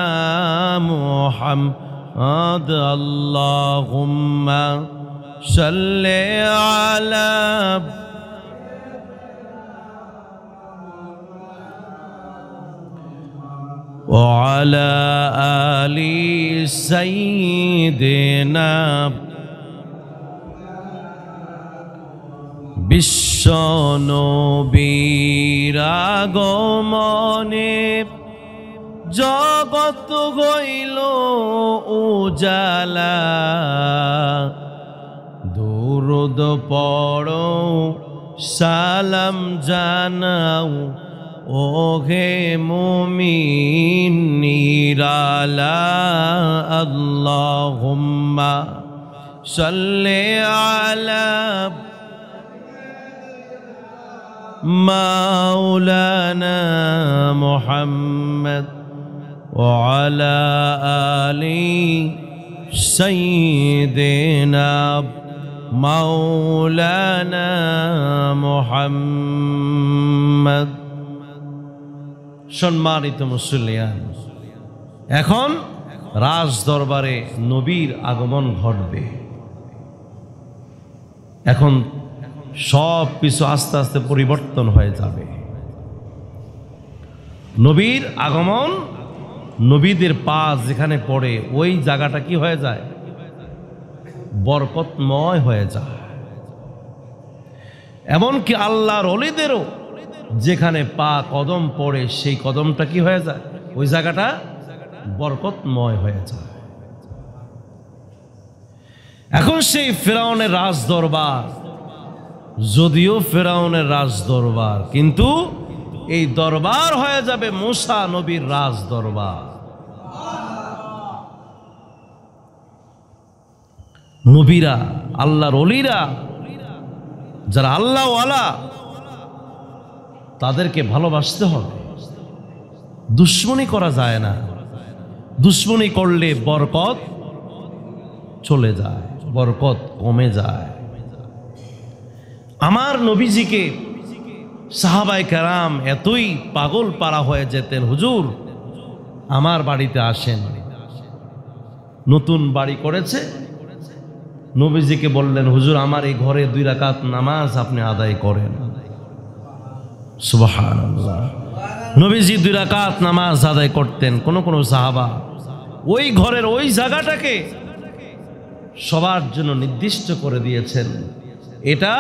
মুহাম্মদ। আল্লাহুম্মা সাল্লি আলা وعلى آل سيدنا বিশ্ব নবীর আগমনে জগৎ হইল উজালা, দুরুদ পড়ো সালাম জানাও ওহে মুমিন নিরালা। আল্লাহুম্মা সাল্লি আলা মাওলানা মুহাম্মদ ওয়া আলা আলি সাইয়্যিদিনা মাওলানা মুহাম্মদ। সম্মানিত মুসল্লিয়ান, এখন রাজ দরবারে নবীর আগমন ঘটবে। এখন সব কিছু আস্তে আস্তে পরিবর্তন হয়ে যাবে। নবীর আগমন, নবীদের পা যেখানে পড়ে ওই জায়গাটা কি হয়ে যায়? বরকতময় হয়ে যায়। এমনকি আল্লাহর ওলিদেরও যেখানে পা কদম পড়ে সেই কদমটা কি হয়ে যায়? ওই জায়গাটা বরকতময় হয়ে যায়। এখন সেই ফেরাউনের রাজ দরবার, যদিও ফেরাউনের রাজ দরবার, কিন্তু এই দরবার হয়ে যাবে মুসা নবীর রাজ দরবার। নবীরা, আল্লাহর ওলিরা, যারা আল্লাহ ওয়ালা, তাদেরকে ভালোবাসতে হবে। দুশ্মনী করা যায় না। দুশ্মনী করলে বরকত চলে যায়, বরকত কমে যায়। আমার নবীজিকে সাহাবায়ে কেরাম এতই পাগল পারা হয়ে যেতেন, হুজুর আমার বাড়িতে আসেন। নতুন বাড়ি করেছে, নবীজিকে বললেন, হুজুর আমার এই ঘরে 2 রাকাত নামাজ আপনি আদায় করেন। সুবহানাল্লাহ। নবীজি 2 রাকাত নামাজ আদায় করতেন। কোন কোন সাহাবা ওই ঘরের ওই জায়গাটাকে সবার জন্য নির্দিষ্ট করে দিয়েছেন। এটা,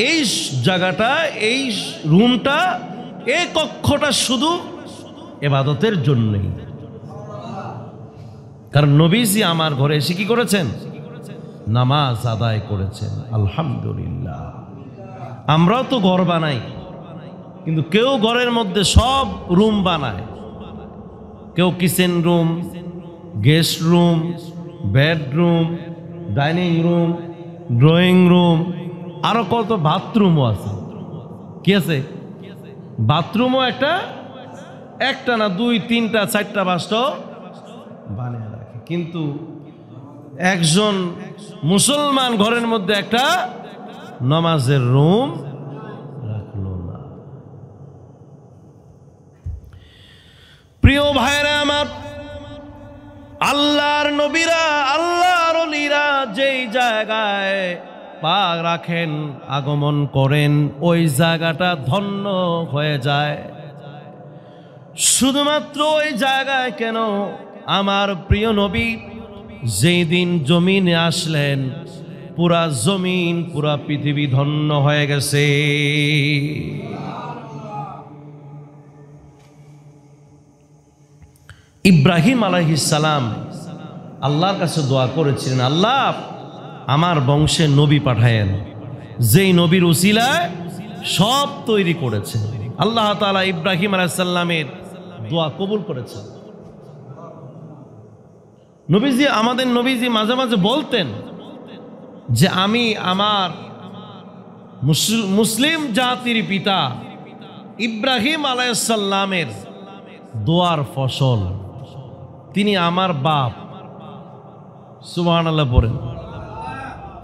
এই জায়গাটা, এই রুমটা, এই কক্ষটা শুধু ইবাদতের জন্যই। কারণ নবীজি আমার ঘরে এসে কি করেছেন? নামাজ আদায় করেছেন। আলহামদুলিল্লাহ। আমরাও তো ঘর বানাই, কিন্তু কেউ ঘরের মধ্যে সব রুম বানায়। কেউ kitchen room, guest room, bedroom, dining room, drawing room, আরো কত বাথরুমও আছে। কি আছে? বাথরুমও একটা না 2, 3টা, 4টা, 5টা বানিয়ে রাখে। কিন্তু একজন মুসলমান ঘরের মধ্যে একটা নামাজের রুম রাখলো না। প্রিয় ভাইরা আমার, আল্লাহর নবীরা, আল্লাহর ওলিরা যেই জায়গায় পা রাখেন, আগমন করেন, ওই জায়গাটা ধন্য হয়ে যায়। শুধুমাত্র ওই জায়গায় কেন, আমার প্রিয় নবী যেই দিন জমিনে আসলেন, পুরা জমিন, পুরা পৃথিবী ধন্য হয়ে গেছে। ইব্রাহিম আলাইহিস সালাম আল্লাহর কাছে দোয়া করেছিলেন, আল্লাহ আমার বংশে নবী পাঠায়েন, যেই নবীর উসিলায় সব তৈরি করেছে। আল্লাহ তাআলা ইব্রাহিম আলাইহিস সালামের দোয়া কবুল করেছেন। নবীজি, আমাদের নবীজি মাঝে মাঝে বলতেন যে আমি আমার মুসলিম জাতির পিতা ইব্রাহিম আলাইহিস সালামের দোয়ার ফসল, তিনি আমার বাপ। সুবহানাল্লাহ পড়েন।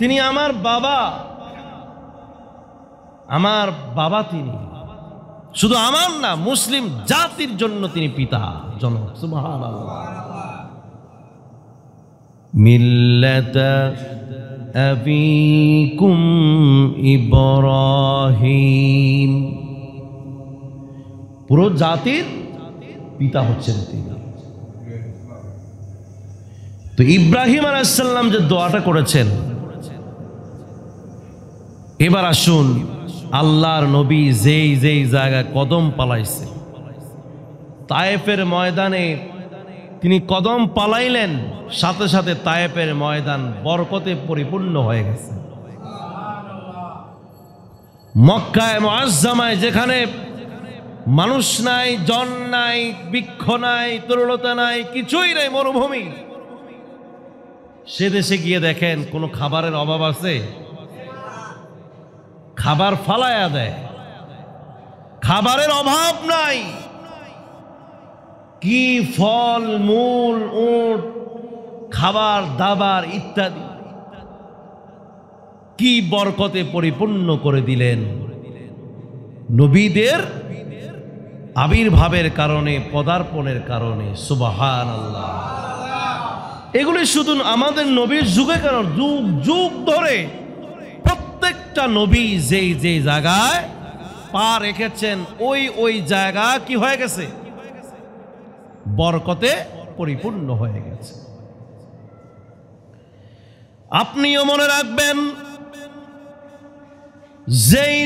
তিনি আমার বাবা, আমার বাবা তিনি। শুধু আমার না, মুসলিম জাতির জন্য তিনি পিতা, জনক। সুবহানাল্লাহ। মিল্লাতা আবিকুম ইব্রাহিম, পুরো জাতির পিতা হচ্ছেন তিনি। তো ইব্রাহিম আলাইহিস সালাম যে দোয়াটা করেছেন, এবার আসুন আল্লাহর নবী যেই যেই জায়গায় কদম পালাইছে, তায়েফের ময়দানে তিনি কদম পালাইলেন, সাথে সাথে তায়েফের ময়দান বরকতে পরিপূর্ণ হয়ে গেছে। মক্কায় মুআজ্জামায় যেখানে মানুষ নাই, জন নাই, বৃক্ষ নাই, তরুলতা নাই, কিছুই নাই, মরুভূমি, সে দেশে গিয়ে দেখেন কোনো খাবারের অভাব আছে? খাবার ফালায়া দেয়, খাবারের অভাব নাই। কি ফল মূল, উট, খাবার দাবার ইত্যাদি, কি বরকতে পরিপূর্ণ করে দিলেন। নবীদের আবির্ভাবের কারণে, পদার্পণের কারণে। সুবহানাল্লাহ। এগুলি শুধু আমাদের নবীর যুগে কেন, যুগ যুগ ধরে প্রত্যেকটা নবী যেই যেই জায়গায় পা রেখেছেন, ওই ওই জায়গা কি হয়ে গেছে? বরকতে পরিপূর্ণ হয়ে গেছে। আপনিও মনে রাখবেন, যেই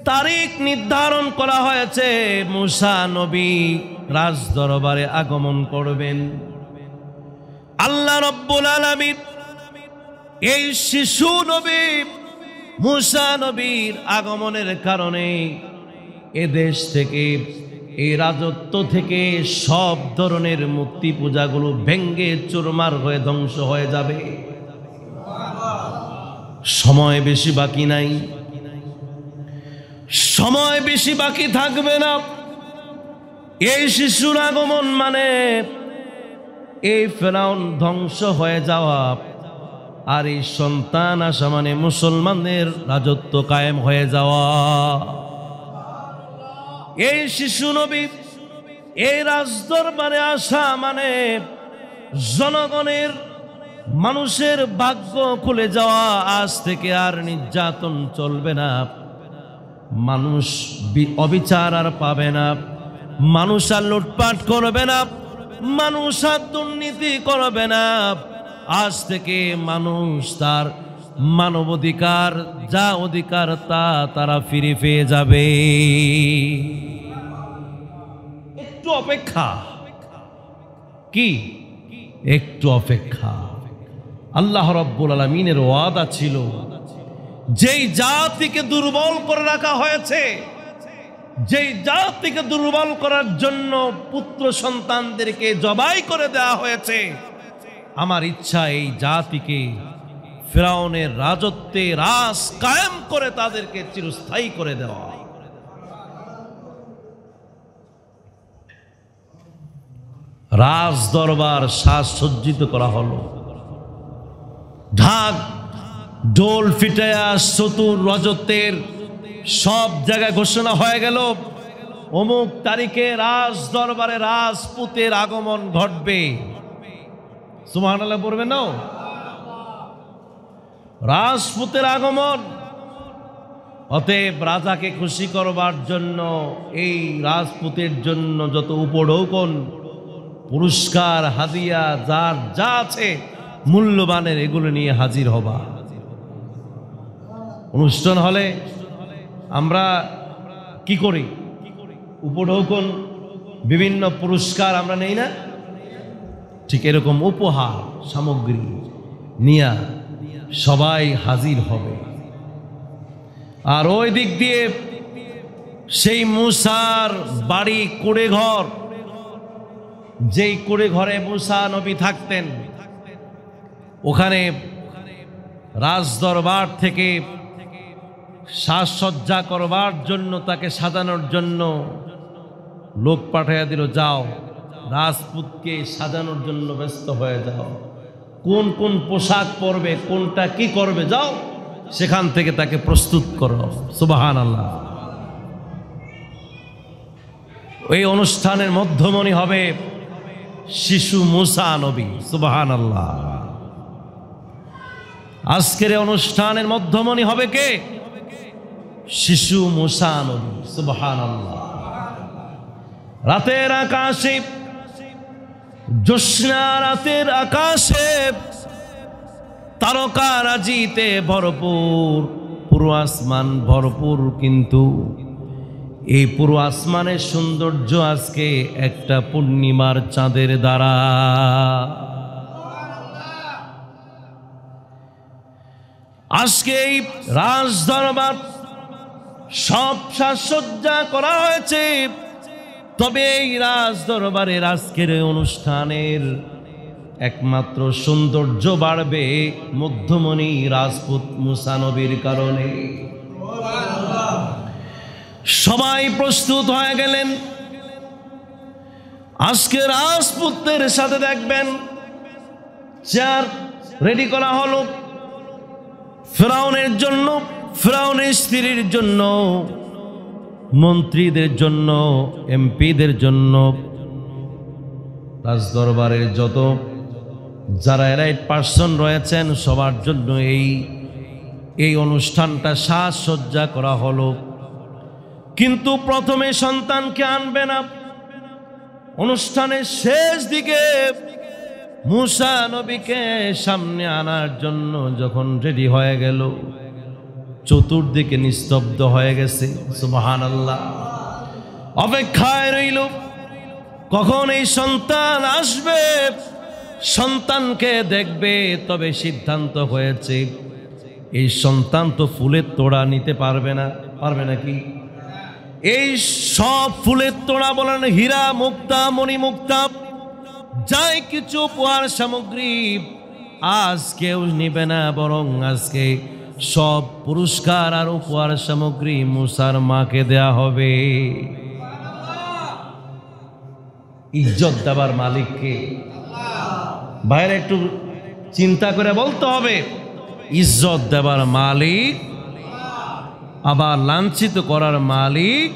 তারিখ নির্ধারণ করা হয়েছে মুসা নবী রাজ দরবারে আগমন করবেন, আল্লাহ রাব্বুল আলামিন এই শিশু নবী মুসা নবীর আগমনের কারণে এদেশ থেকে, এই রাজত্ব থেকে সব ধরনের মূর্তি পূজাগুলো ভেঙ্গে চুরমার হয়ে ধ্বংস হয়ে যাবে। সময় বেশি বাকি নাই, সময় বেশি বাকি থাকবে না। এই শিশুর আগমন মানে এই ফেরাউন ধ্বংস হয়ে যাওয়া, আর এই সন্তান আসা মানে মুসলমানদের রাজত্ব কায়েম হয়ে যাওয়া। এই শিশু নবী এই রাজদরবারে আসা মানে জনগণের, মানুষের ভাগ্য খুলে যাওয়া। আজ থেকে আর নির্যাতন চলবে না, মানুষ অবিচার আর পাবে না, মানুষ আর লুটপাট করবে না, মানুষ আর দুর্নীতি করবে না। আজ থেকে মানুষ তার মানবাধিকার, যা অধিকার তা তারা ফিরে পেয়ে যাবে। একটু অপেক্ষা, কি একটু অপেক্ষা। আল্লাহ রাব্বুল আলামিনের ওয়াদা ছিল, যেই জাতিকে দুর্বল করে রাখা হয়েছে, যেই জাতিকে দুর্বল করার জন্য পুত্র সন্তানদেরকে জবাই করে দেওয়া হয়েছে, আমার ইচ্ছা এই জাতিকে ফিরআউনের রাজত্বে রাজ কায়েম করে তাদেরকে চিরস্থায়ী করে দেওয়া। রাজ দরবার সাজসজ্জিত করা হলো, ঢাক ঢোল ফিটায়া চতুর রজতের সব জায়গায় ঘোষণা হয়ে গেল, অমুক তারিখে রাজ দরবারে রাজপুতের আগমন ঘটবে। সুবহানাল্লাহ পড়বেন না? রাজপুতের আগমন। অতএব রাজাকে খুশি করবার জন্য এই রাজপুতের জন্য যত উপঢৌকন, পুরস্কার, হাদিয়া, যার যা আছে মূল্যবানের, এগুলো নিয়ে হাজির হবা। অনুষ্ঠান হলে আমরা কি করি? উপঢৌকন, বিভিন্ন পুরস্কার আমরা নেই না? ঠিক এরকম উপহার সামগ্রী নিয়ে সবাই হাজির হবে। আর ওই দিক দিয়ে সেই মুসার বাড়ি কুড়ে ঘর, যেই কুড়ে ঘরে মুসা নবী থাকতেন, ওখানে রাজদরবার থেকে সাজসজ্জা করবার জন্য, তাকে সাজানোর জন্য লোক পাঠাইয়া দিল, যাও রাজপুতকে সাজানোর জন্য ব্যস্ত হয়ে যাও, কোন কোন পোশাক পরবে, কোনটা কি করবে, যাও সেখান থেকে তাকে প্রস্তুত করো। সুবহানাল্লাহ। ওই অনুষ্ঠানের মধ্যমণি হবে শিশু মুসা নবী। সুবহানাল্লাহ। আজকের অনুষ্ঠানের মধ্যমণি হবে কে? শিশু মুসা নবী। সুবহানাল্লাহ। রাতের আকাশে, জ্যোৎস্না রাতের আকাশে তারকারাজিতে ভরপুর, পুরো আসমান ভরপুর, কিন্তু এই পুরো আসমানের সৌন্দর্য আজকে একটা পূর্ণিমার চাঁদের দ্বারা। আজকে এই রাজ দরবার সব সাজসজ্জা করা হয়েছে, তবে এই রাজ দরবারের আজকের অনুষ্ঠানের একমাত্র সৌন্দর্য বাড়বে মধ্যমণি রাজপুত মুসা নবীর কারণে। সবাই প্রস্তুত হয়ে গেলেন। আজকে রাজপুতদের সাথে দেখবেন চেয়ার রেডি করা হলো ফেরাউনের জন্য, ফেরাউনের স্ত্রীর জন্য, মন্ত্রীদের জন্য, এমপিদের জন্য, রাজদরবারের যত যারা এলাইট পার্সন রয়েছেন সবার জন্য এই অনুষ্ঠানটা সাজসজ্জা করা হলো। কিন্তু প্রথমে সন্তানকে আনবে না। অনুষ্ঠানের শেষ দিকে মুসা নবীকে সামনে আনার জন্য যখন রেডি হয়ে গেল, চতুর্দিকে নিস্তব্ধ হয়ে গেছে। সুবহানাল্লাহ। অপেক্ষায় রইল কখন এই সন্তান আসবে, সন্তানকে দেখবে। তবে সিদ্ধান্ত হয়েছে এই সন্তান তো ফুলের তোড়া নিতে পারবে না। পারবে নাকি? এই সব ফুলের তোড়া বলেন হীরা মুক্তা মণিমুক্তা যাই কিছু উপহার সামগ্রী আজ কেউ নিবে না, বরং আজকে সব পুরস্কার আর উপহার সামগ্রী মুসার মাকে দেয়া হবে। ইজ্জত দেবার মালিককে বাইরে একটু চিন্তা করে বলতে হবে। ইজ্জত দেবার মালিক, আবার লাঞ্ছিত করার মালিক।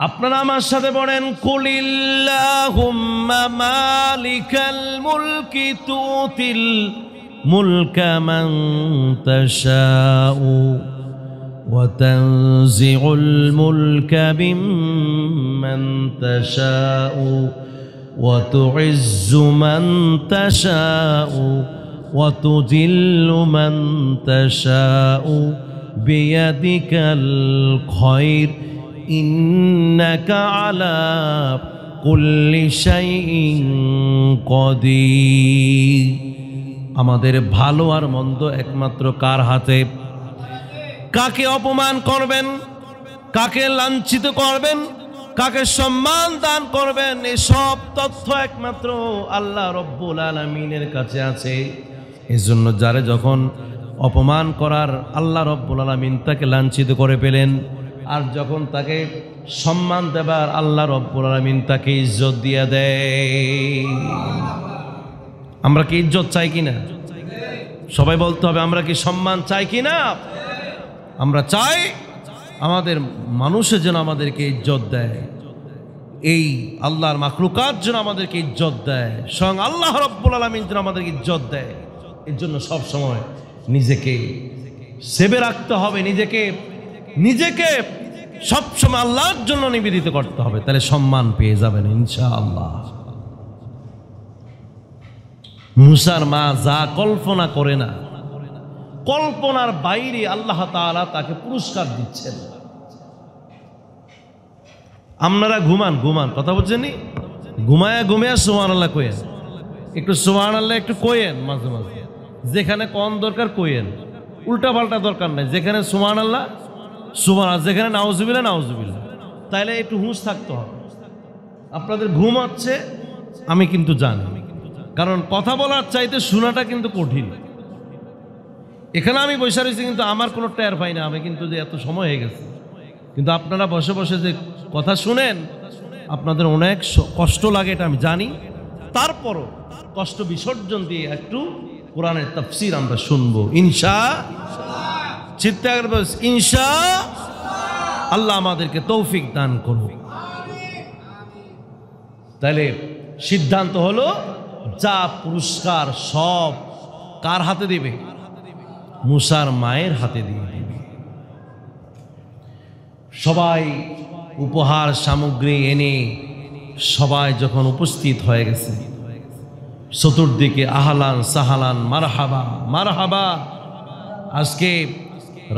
আপনারা আমার সাথে বলেন, কুলিল্লাহুম্মা মালিকাল মুলকি তুতিল মুলকা মান তাশাউ ওয়া তানজিউল মুলকা মিম্মান তাশাউ ওয়া তুইজ্জু মান তাশাউ ওয়া তুযিল্লু মান তাশাউ বিয়াদিকাল খায়র ইন্নাকা আলা কুল্লি শাইইন কাদির। আমাদের ভালো আর মন্দ একমাত্র কার হাতে? কাকে অপমান করবেন, কাকে লাঞ্ছিত করবেন, কাকে সম্মান দান করবেন, এসব তথ্য একমাত্র আল্লাহ রব্বুল আলামিনের কাছে আছে। এজন্য যারে যখন অপমান করার আল্লাহ রব্বুল আলামিন তাকে লাঞ্ছিত করে পেলেন, আর যখন তাকে সম্মান দেবার আল্লাহ রব্বুল আলামিন তাকে ইজ্জত দিয়ে দেয়। আমরা কি ইজ্জত চাই কিনা? সবাই বলতে হবে, আমরা কি সম্মান চাই কিনা? আমরা চাই আমাদের মানুষের যেন আমাদেরকে ইজ্জত দেয়, এই আল্লাহর মাখলুকাত যেন আমাদেরকে ইজ্জত দেয়, স্বয়ং আল্লাহ রব্বুল আলামিন যেন আমাদেরকে ইজ্জত দেয়। এর জন্য সব সময় নিজেকে সেবে রাখতে হবে, নিজেকে সবসময় আল্লাহর জন্য নিবেদিত করতে হবে, তাহলে সম্মান পেয়ে যাবেন ইনশাআল্লাহ। মুসার মা যা কল্পনা করে না, কল্পনার বাইরে আল্লাহ তাআলা তাকে পুরস্কার দিচ্ছেন। আপনারা ঘুমান কথা বলছেন, ঘুমায়া সুবহানাল্লাহ কইেন, একটু সুবহানাল্লাহ একটু কইেন মাঝে মাঝে, যেখানে কম দরকার কইেন, উল্টা পাল্টা দরকার নাই। যেখানে সুবহানাল্লাহ সুবহানাল্লাহ, যেখানে নাউজুবিল্লাহ নাউজুবিল্লাহ, তাইলে একটু হুঁশ থাকতে হবে। আপনাদের ঘুম হচ্ছে আমি কিন্তু জানি, কারণ কথা বলার চাইতে শোনাটা কিন্তু কঠিন। এখানে আমি বসে রয়েছি কিন্তু আমার কোনো টের পাই না, আমি কিন্তু যে এত সময় হয়ে গেছে, কিন্তু আপনারা বসে বসে যে কথা শুনেন আপনাদের অনেক কষ্ট লাগে, এটা আমি জানি। তারপরও কষ্ট বিসর্জন দিয়ে একটু কোরআনের তাফসীর আমরা শুনবো ইনশাআল্লাহ। আমাদেরকে তৌফিক দান করুন। তাহলে সিদ্ধান্ত হলো, যা পুরস্কার সব কার হাতে দিবে? মুসার মায়ের হাতে দিয়ে দিবে। সবাই উপহার সামগ্রী এনে সবাই যখন উপস্থিত হয়ে গেছে, চতুর্দিকে আহলান সাহালান মারহাবা মারহাবা। আজকে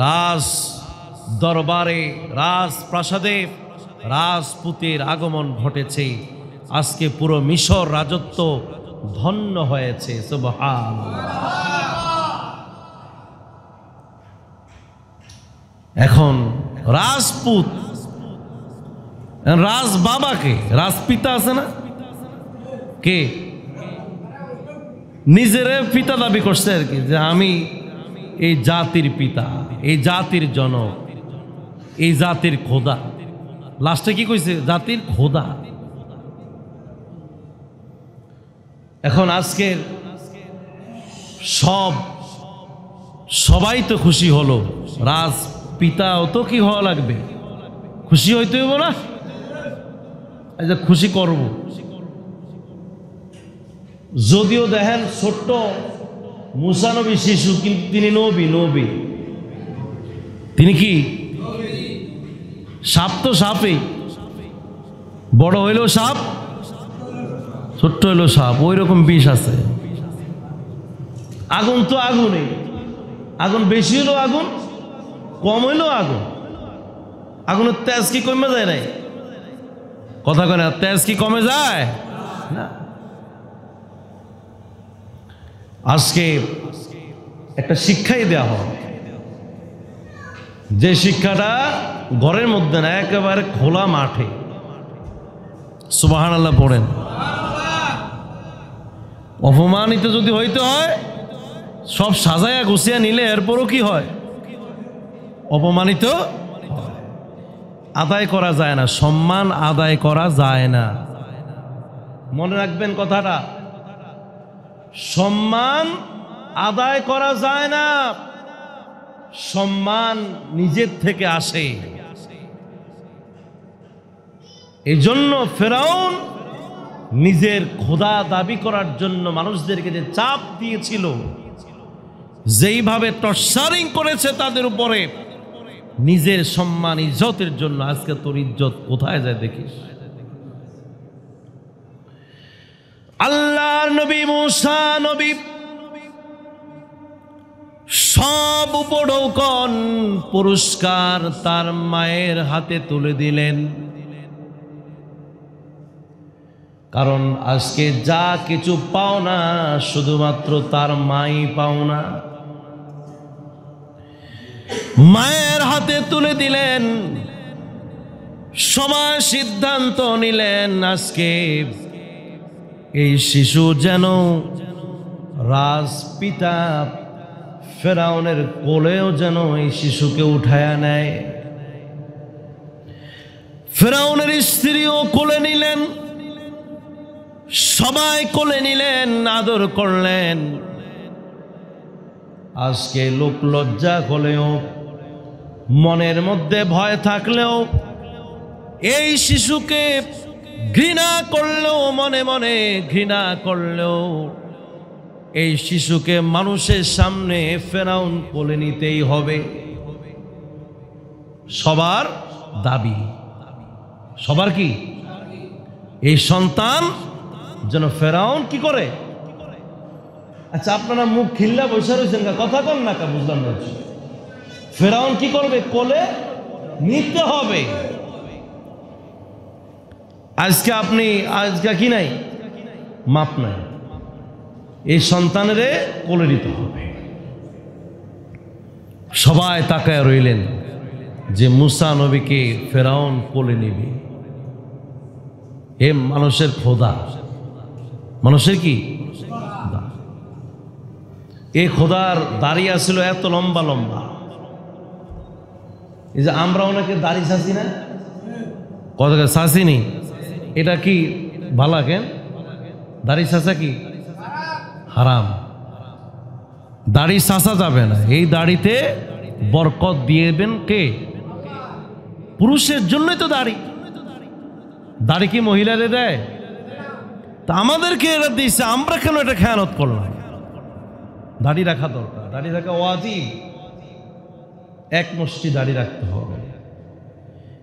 রাজ দরবারে, রাজপ্রাসাদে রাজপুতের আগমন ঘটেছে। আজকে পুরো মিশর রাজত্ব ধন্য হয়েছে। সুবহানাল্লাহ। এখন রাজপুত, রাজ বাবাকে, রাজপিতা আছে না, কে নিজের পিতা দাবি করছে আর কি, যে আমি এই জাতির পিতা, এই জাতির জনক, এই জাতির খোদা। লাস্টে কি কইছে? জাতির খোদা। এখন আজকের সবাই তো খুশি হলো, রাজ পিতাও তো কি হওয়া লাগবে, খুশি হইতে হইব না? আচ্ছা, খুশি করব। যদিও দেখেন ছোট্ট মুসা নবী শিশু, কিন্তু তিনি নবী। তিনি কি সাপ? তো সাপই, বড় হইলেও সাপ, ছোট্ট হইলেও সাপ, ওই রকম বিষ আছে। আগুন তো আগুনই, আগুন বেশি হইলেও আগুন, কম হইলেও আগুন। আগুনের তেজ কি কমে যায়? নাই কথা কয় না, তেজ কি কমে যায় না। আজকে একটা শিক্ষাই দেওয়া হয়, যে শিক্ষাটা ঘরের মধ্যে না, একেবারে খোলা মাঠে। সুবহানাল্লাহ পড়েন। অপমানিত যদি হইতে হয়, সব সাজায়া গুছিয়ে নিলে এরপরও কি হয়? অপমানিত আদায় করা যায় না, সম্মান আদায় করা যায় না। মনে রাখবেন কথাটা, সম্মান আদায় করা যায় না, সম্মান নিজের থেকে আসে। এই জন্য ফেরাউন নিজের খোদা দাবি করার জন্য মানুষদেরকে যে চাপ দিয়েছিল, যেইভাবে টর্চারিং করেছে তাদের উপরে, নিজের সম্মান ইজ্জতের জন্য। আজকে তোর ইজ্জত কোথায় যায় দেখিস। আল্লাহর নবী মুসা নবী সব উপঢৌকন পুরস্কার তার মায়ের হাতে তুলে দিলেন। কারণ আজকে যা কিছু পাও না, শুধুমাত্র তার মাই পাও না। মায়ের হাতে তুলে দিলেন, সবাই সিদ্ধান্ত নিলেন আজকে এই শিশু যেন রাজপিতা ফেরাউনের কোলেও যেন এই শিশুকে উঠায়া নেয়। ফেরাউনের স্ত্রীও কোলে নিলেন, সবাই কোলে নিলেন, আদর করলেন। আজকে লোক লজ্জা হলেও, মনের মধ্যে ভয় থাকলেও, এই শিশুকে ঘৃণা করলেও, মনে মনে ঘৃণা করলেও, এই শিশুকে মানুষের সামনে ফেরাউন কোলে নিতেই হবে। সবার দাবি, সবার কি? এই সন্তান যেন ফেরাউন কি করে। আচ্ছা, আপনারা মুখ খিল্লা বসে রয়েছেন, কথা কন না কা, বুঝলাম না। ফেরাউন কি করবে? কোলে নিতে হবে। আজকে কি নাই? মাপ নাই। এই সন্তানের কোলে নিতে হবে। সবাই তাকায় রইলেন যে মুসা নবীকে ফেরাউন কোলে নেবে। এ মানুষের খোদা, মানুষের কি খোদা। এই খোদার দাড়ি আসছিল এত লম্বা লম্বা। এই যে আমরা ওনাকে দাড়ি চাচ্ছি না, কত চাচ্ছিনি, এটা কি ভালো? কেন দাড়ি চাচা কি হারাম? দাড়ি চাচা যাবে না। এই দাড়িতে বরকত দিয়েবেন কে? পুরুষের জন্যই তো দাড়ি। দাড়ি কি মহিলারে দেয়? তা আমাদেরকে এটা দিয়েছে, আমরা কেন এটা খেয়ানত করলাম? দাড়ি রাখা দরকার, দাড়ি রাখা ওয়াজিব। এক মুষ্টি দাড়ি রাখতে হবে।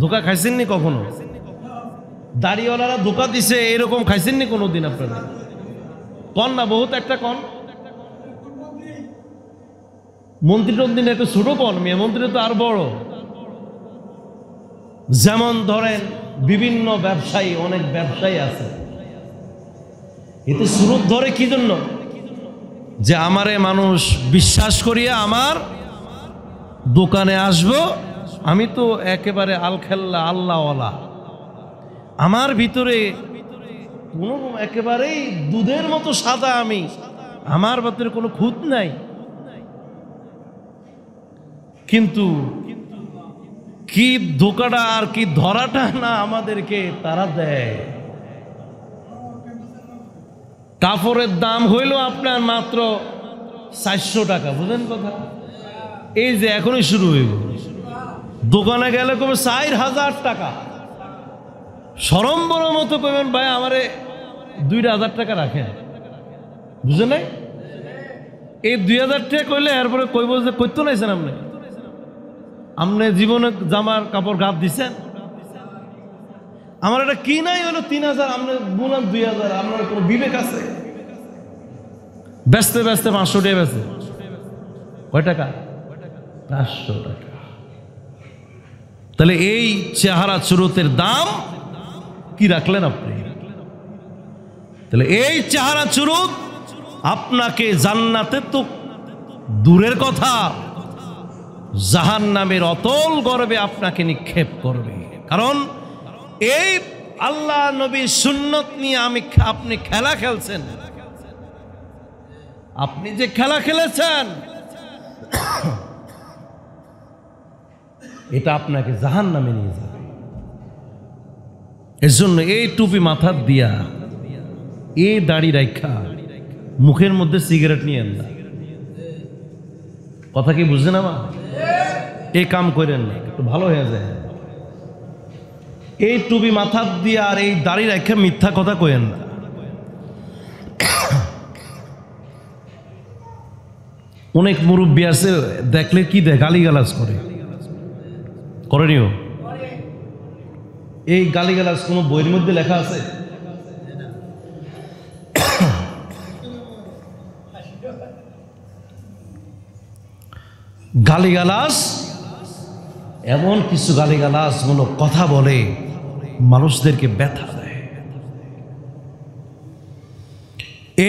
ধোকা খাইছেননি কখনো? দাড়িওয়ালারা ধোকা দিছে এরকম খাইছেননি কোনোদিন আপনারা? কন না, বহুত একটা কন। মন্ত্রী টন্ত্রী একটু ছোট কন, মেয়ে মন্ত্রী তো আর বড়। যেমন ধরেন বিভিন্ন ব্যবসায়ী, অনেক ব্যবসায়ী আছে, এতে সুরত ধরে কি জন্য? যে আমারে মানুষ বিশ্বাস করিয়া আমার দোকানে আসবো, আমি তো একেবারে আলখেল্লা আল্লাহওয়ালা, আমার ভিতরে কোনো একেবারেই দুধের মতো সাদা, আমি আমার ভিতরে কোনো খুঁত নাই। কিন্তু কি ধোকাটা আর কি ধরাটা না আমাদেরকে তারা দেয়। কাপড়ের দাম হইল আপনার মাত্র 400 টাকা, বুঝলেন কথা? এই যে এখনই শুরু হইব, দোকানে গেলে কবে 4000 টাকা। সরম বড় মতো কইবেন ভাই আমারে 2000 টাকা রাখেন, বুঝে নাই? এই 2000 টাকা কইলে এরপরে কইব যে কইতো নাইছেন আপনি, আপনি জীবনে জামার কাপড় গাপ দিছেন, আমার এটা কি নাই হলো 3000, আপনি বললাম 2000, আপনার কোনো বিবেক আছে? ব্যস্তে ব্যস্তে 500 টাকা বেচে, কয় টাকা? 500 টাকা। তাহলে এই চেহারা চুরুতের দাম কি রাখলেন আপনি? তাহলে এই চেহারা চুরুত আপনাকে জান্নাতে তো দূরের কথা, জাহান্নামের অতল গর্বে আপনাকে নিক্ষেপ করবে। কারণ এই আল্লাহ নবী সুন্নত নিয়ে আপনি খেলা খেলছেন। আপনি যে খেলা খেলেছেন এটা আপনাকে জাহান্নামে নিয়ে যাবে। এর জন্য এই টুপি মাথার দিয়া, এই দাড়ি রাখা, মুখের মধ্যে সিগারেট নিয়ে না, কথা কি বুঝলেন? আমার এই কাম করেন না, একটু ভালো হয়ে যায়। এই টুপি মাথার দিয়ে আর এই দাড়ি রেখে মিথ্যা কথা কইেন না। অনেক মুরব্বী আছে দেখলে কি দেয়, গালিগালাজ করেনিও। এই গালিগালাজ কোন বইয়ের মধ্যে লেখা আছে? গালিগালাজ এমন কিছু গালিগালাজ মূলক কথা বলে মানুষদেরকে ব্যথা দেয়।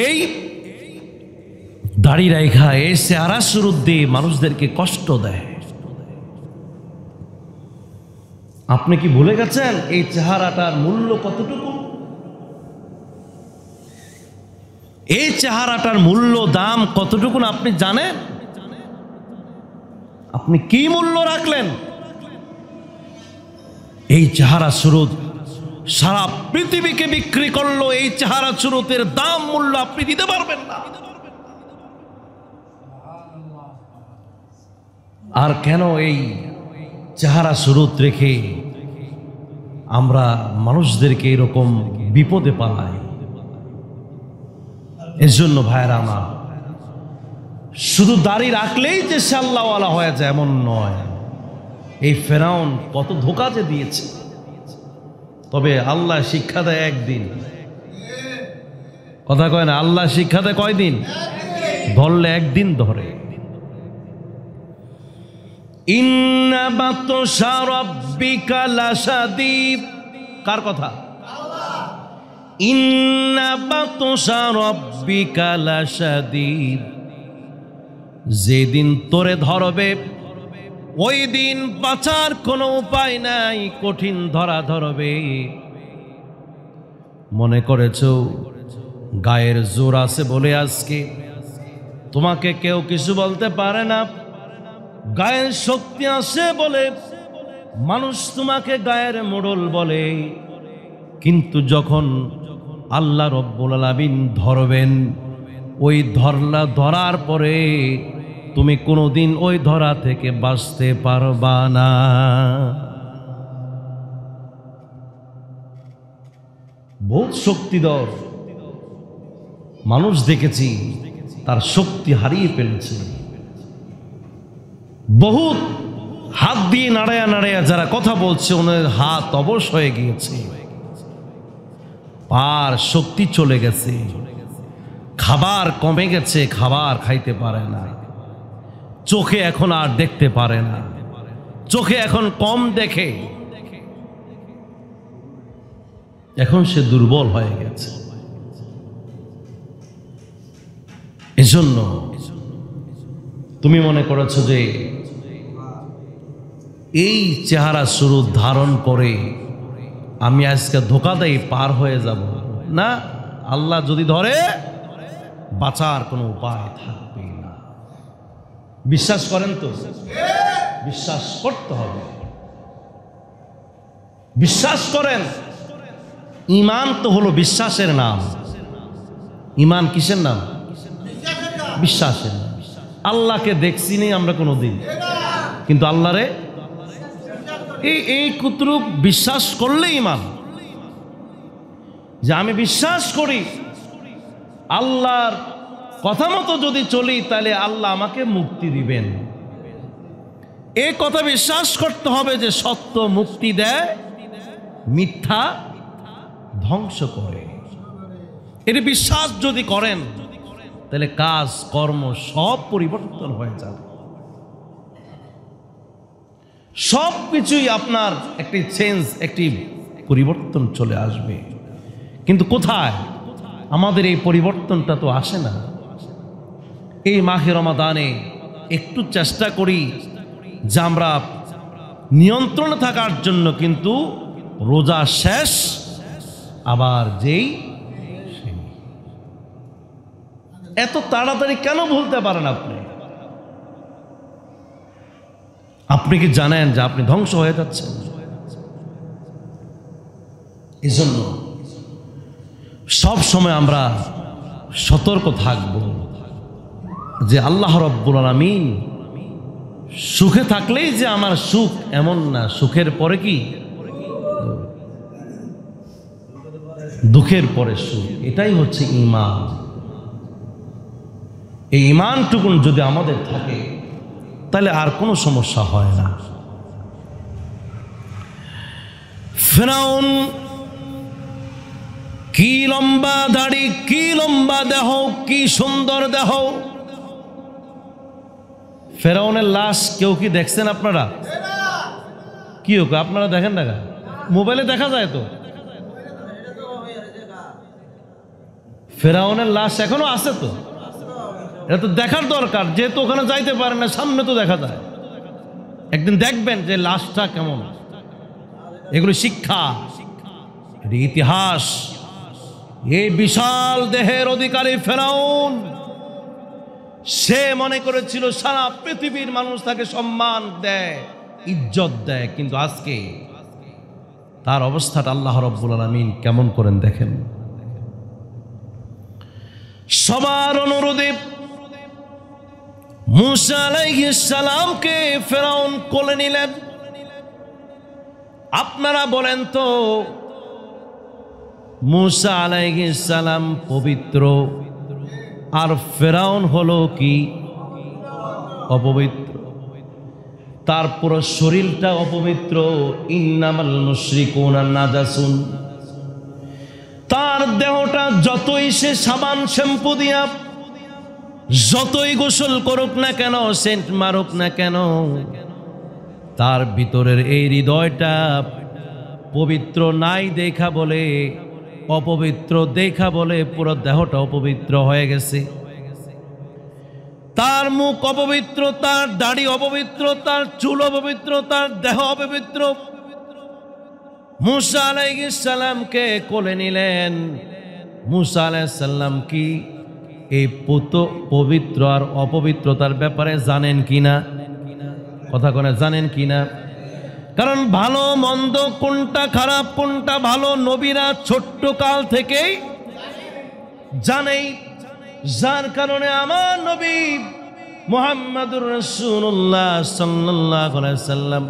এই দাড়ি রেখা, এই চেহারা সুরত দিয়ে মানুষদেরকে কষ্ট দেয়। আপনি কি ভুলে গেছেন এই চেহারাটার মূল্য কতটুকু? এই চেহারাটার মূল্য দাম কতটুকু আপনি জানেন? আপনি কি মূল্য রাখলেন? এই চেহারা সুরত সারা পৃথিবীকে বিক্রি করলো, এই চেহারা সুরতের দাম মূল্য আপনি দিতে পারবেন না। আর কেন এই চেহারা সুরত রেখে আমরা মানুষদেরকে এরকম বিপদে পালাই? এর জন্য ভাইরা আমার, শুধু দাড়ি রাখলেই যে সে আল্লাহওয়ালা হয়ে যায় এমন নয়। এই ফেরাউন কত ধোঁকা যে দিয়েছে। তবে আল্লাহ শিক্ষা দেয় একদিন, কথা কয় না? আল্লাহ শিক্ষা দেয় কয়দিন? ধরলে একদিন ধরে। ইন্না বাতশা রাব্বিকা লাশাদীদ, কার কথা? ইন্না বাতশা রাব্বিকা লাশাদীদ, যেদিন তোরে ধরবে ওই দিন বাঁচার কোনো উপায় নাই, কঠিন ধরা ধরবে। মনে করেছো গায়ের জোর আছে বলে আজকে তোমাকে কেউ কিছু বলতে পারে না, গায়ের শক্তি আছে বলে মানুষ তোমাকে গায়ের মোড়ল বলে। কিন্তু যখন আল্লাহ রব্বুল আলামিন ধরবেন, ওই ধরার পরে তুমি কোনোদিন ওই ধরা থেকে বাঁচতে পারবা না। বহুত শক্তিধর মানুষ দেখেছি, তার শক্তি হারিয়ে ফেলেছে। বহুত হাত দিয়ে নাড়ায়া নাড়ায়া যারা কথা বলছে ওনাদের হাত অবশ হয়ে গিয়েছে, পার শক্তি চলে গেছে, খাবার কমে গেছে, খাবার খাইতে পারে না, চোখে এখন আর দেখতে পারে না, চোখে এখন কম দেখে, এখন সে দুর্বল হয়ে গেছে। এজন্য তুমি মনে করেছো যে এই চেহারা শুরু ধারণ করে আমি আজকে ধোকা দেই পার হয়ে যাব, না, আল্লাহ যদি ধরে বাঁচার কোনো উপায় থাকবে না। বিশ্বাস করেন তো? বিশ্বাস করতে হবে। বিশ্বাস করেন। ঈমান তো হলো বিশ্বাসের নাম। ঈমান কিসের নাম? বিশ্বাসের নাম। আল্লাহকে দেখছি নি আমরা কোনোদিন, কিন্তু আল্লাহরে এই কুতরুপ বিশ্বাস করলে ঈমান, যে আমি বিশ্বাস করি আল্লাহর কথা মতো যদি চলি তাহলে আল্লাহ আমাকে মুক্তি দিবেন। এই কথা বিশ্বাস করতে হবে যে সত্য মুক্তি দেয়, মিথ্যা ধ্বংস করে। এর বিশ্বাস যদি করেন তাহলে কাজ কর্ম সব পরিবর্তন হয়ে যাবে, সব কিছুই আপনার একটি চেঞ্জ, একটি পরিবর্তন চলে আসবে। কিন্তু কোথায়? আমাদের এই পরিবর্তনটা তো আসে না। এই মাহে রমাদানে একটু চেষ্টা করি যে আমরা নিয়ন্ত্রণে থাকার জন্য, কিন্তু রোজা শেষ আবার যেই এত তাড়াতাড়ি কেন ভুলতে পারেন আপনি? আপনি কি জানেন যে আপনি ধ্বংস হয়ে যাচ্ছেন? এই জন্য সব সময় আমরা সতর্ক থাকব যে আল্লাহ রাব্বুল আলামিন সুখে থাকলেই যে আমার সুখ এমন না, সুখের পরে কি দুঃখের পরে সুখ। এটাই হচ্ছে ঈমান। এই ঈমানটুকুন যদি আমাদের থাকে তাহলে আর কোনো সমস্যা হয় না। ফিরআউন কি লম্বা দাড়ি, কি লম্বা দেহ, কি সুন্দর দেহ। ফিরআউনের লাশ কেউ কি দেখছেন আপনারা? কি হোক আপনারা দেখেন না? মোবাইলে দেখা যায় তো। ফিরআউনের লাশ এখনো আছে তো, এটা তো দেখার দরকার। যেহেতু ওখানে যাইতে পারে না, সামনে তো দেখা যায়। একদিন দেখবেন যে লাশটা কেমন। এগুলো শিক্ষা, ইতিহাস। এই বিশাল দেহের অধিকারী ফিরআউন, সে মনে করেছিল সারা পৃথিবীর মানুষ তাকে সম্মান দেয়, ইজ্জত দেয়, কিন্তু আজকে তার অবস্থাটা আল্লাহ রাব্বুল আলামিন কেমন করেন দেখেন। সবার অনুরোধে মূসা আলাইহিস সালামকে ফিরআউন কোলে নিলেন। আপনারা বলেন তো, মূসা আলাইহিস সালাম পবিত্র, আর ফিরআউন হলো কি অপবিত্র? তার পুরো শরীরটা অপবিত্র। ইন্নামাল মুশরিকুনা নাজাসুন। তার দেহটা যতই সে সাবান শ্যাম্পু দিয়া, যতই গোসল করুক না কেন, সেন্ট মারুক না কেন, তার ভিতরের এই হৃদয়টা পবিত্র নাই দেখা বলে, অপবিত্র দেখা বলে পুরো দেহটা অপবিত্র হয়ে গেছে। তার মুখ অপবিত্র, তার দাড়ি অপবিত্র, তার চুল অপবিত্র, তার দেহ অপবিত্র। মূসা আলাইহিস সালামকে কোলে নিলেন। মূসা আলাইহিস সালাম কি এই পবিত্র আর অপবিত্রতার ব্যাপারে জানেন কিনা? কথা কোনে জানেন কিনা? কারণ ভালো মন্দ, কোনটা খারাপ কোনটা ভালো, নবীরা ছোট্ট কাল থেকেই জানেই। যার কারণে আমার নবী মুহাম্মাদুর রাসূলুল্লাহ সাল্লাল্লাহু আলাইহি সাল্লাম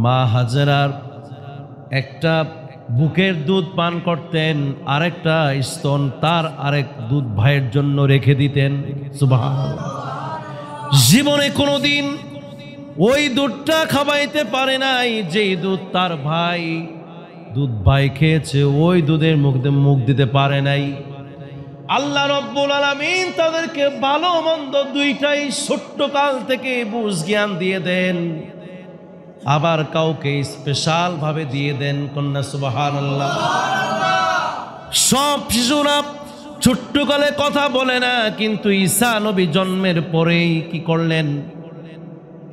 মা হাজেরার একটা বুকের দুধ পান করতেন, আরেকটা স্তন তার আরেক দুধ ভাইয়ের জন্য রেখে দিতেন। সুবহানাল্লাহ। জীবনে কোনোদিন ওই দুধটা খাওয়াইতে পারে নাই যেই দুধ তার ভাই দুধ ভাই খেয়েছে, ওই দুধের মুখ দিতে পারে নাই। আল্লাহ রাব্বুল আলামিন তাদেরকে ভালো মন্দ দুইটাই ছোট্ট কাল থেকে বুঝ জ্ঞান দিয়ে দেন, আবার কাউকে স্পেশাল ভাবে দিয়ে দেন। কন্যা সুবহানাল্লাহ। সব শিশুরা ছোট্টকালে কথা বলে না, কিন্তু ঈসা নবী জন্মের পরেই কি করলেন?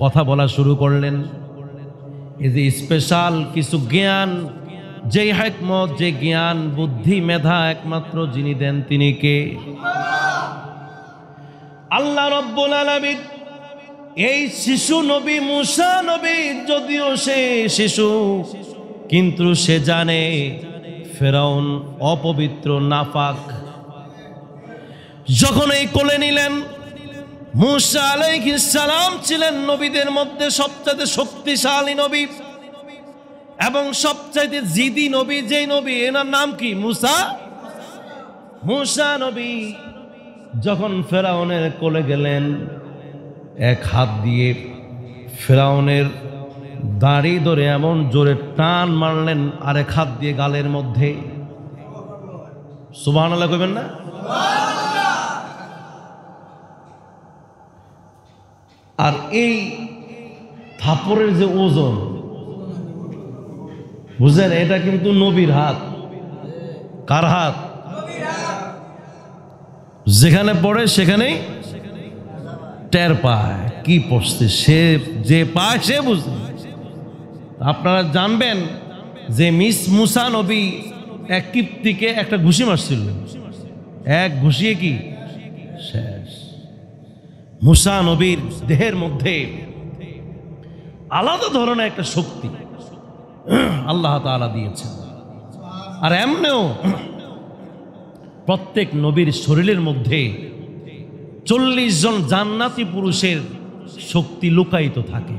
কথা বলা শুরু করলেন। এই যে স্পেশাল কিছু জ্ঞান, যে হিকমত, যে জ্ঞান, বুদ্ধি, মেধা একমাত্র যিনি দেন তিনি কে? আল্লাহ রাব্বুল আলামিন। এই শিশু নবী মুসা নবী, যদিও সে শিশু, কিন্তু সে জানে ফেরাউন অপবিত্র, নাপাক। যখন এই কোলে নিলেন, মুসা আলাইহিস সালাম ছিলেন নবীদের মধ্যে সবচেয়ে শক্তিশালী নবী এবং সবচাইতে জিদি নবী। যেই নবী, এনার নাম কি? মুসা নবী। যখন ফেরাউনের কোলে গেলেন, এক হাত দিয়ে ফেরাউনের দাড়ি ধরে এমন জোরে টান মারলেন, আরেক হাত দিয়ে গালের মধ্যে। সুবহানাল্লাহ কইবেন না? আর এই থাপড়ের যে ওজন, বুঝলেন, এটা কিন্তু নবীর হাত। কার হাত? যেখানে পড়ে সেখানেই টের পায় কি পড়ছে। সে যে পায় সে বুঝবে। আপনারা জানবেন যে মুসা নবী এক কিপ্তিকে একটা ঘুষি মারছিল, এক ঘুষিয়ে কি শেষ। মুসা নবীর দেহের মধ্যে আলাদা ধরনের একটা শক্তি আল্লাহ তাআলা দিয়েছেন। আর এমনিও প্রত্যেক নবীর শরীরের মধ্যে 40 জন জান্নাতি পুরুষের শক্তি লুকায়িত থাকে।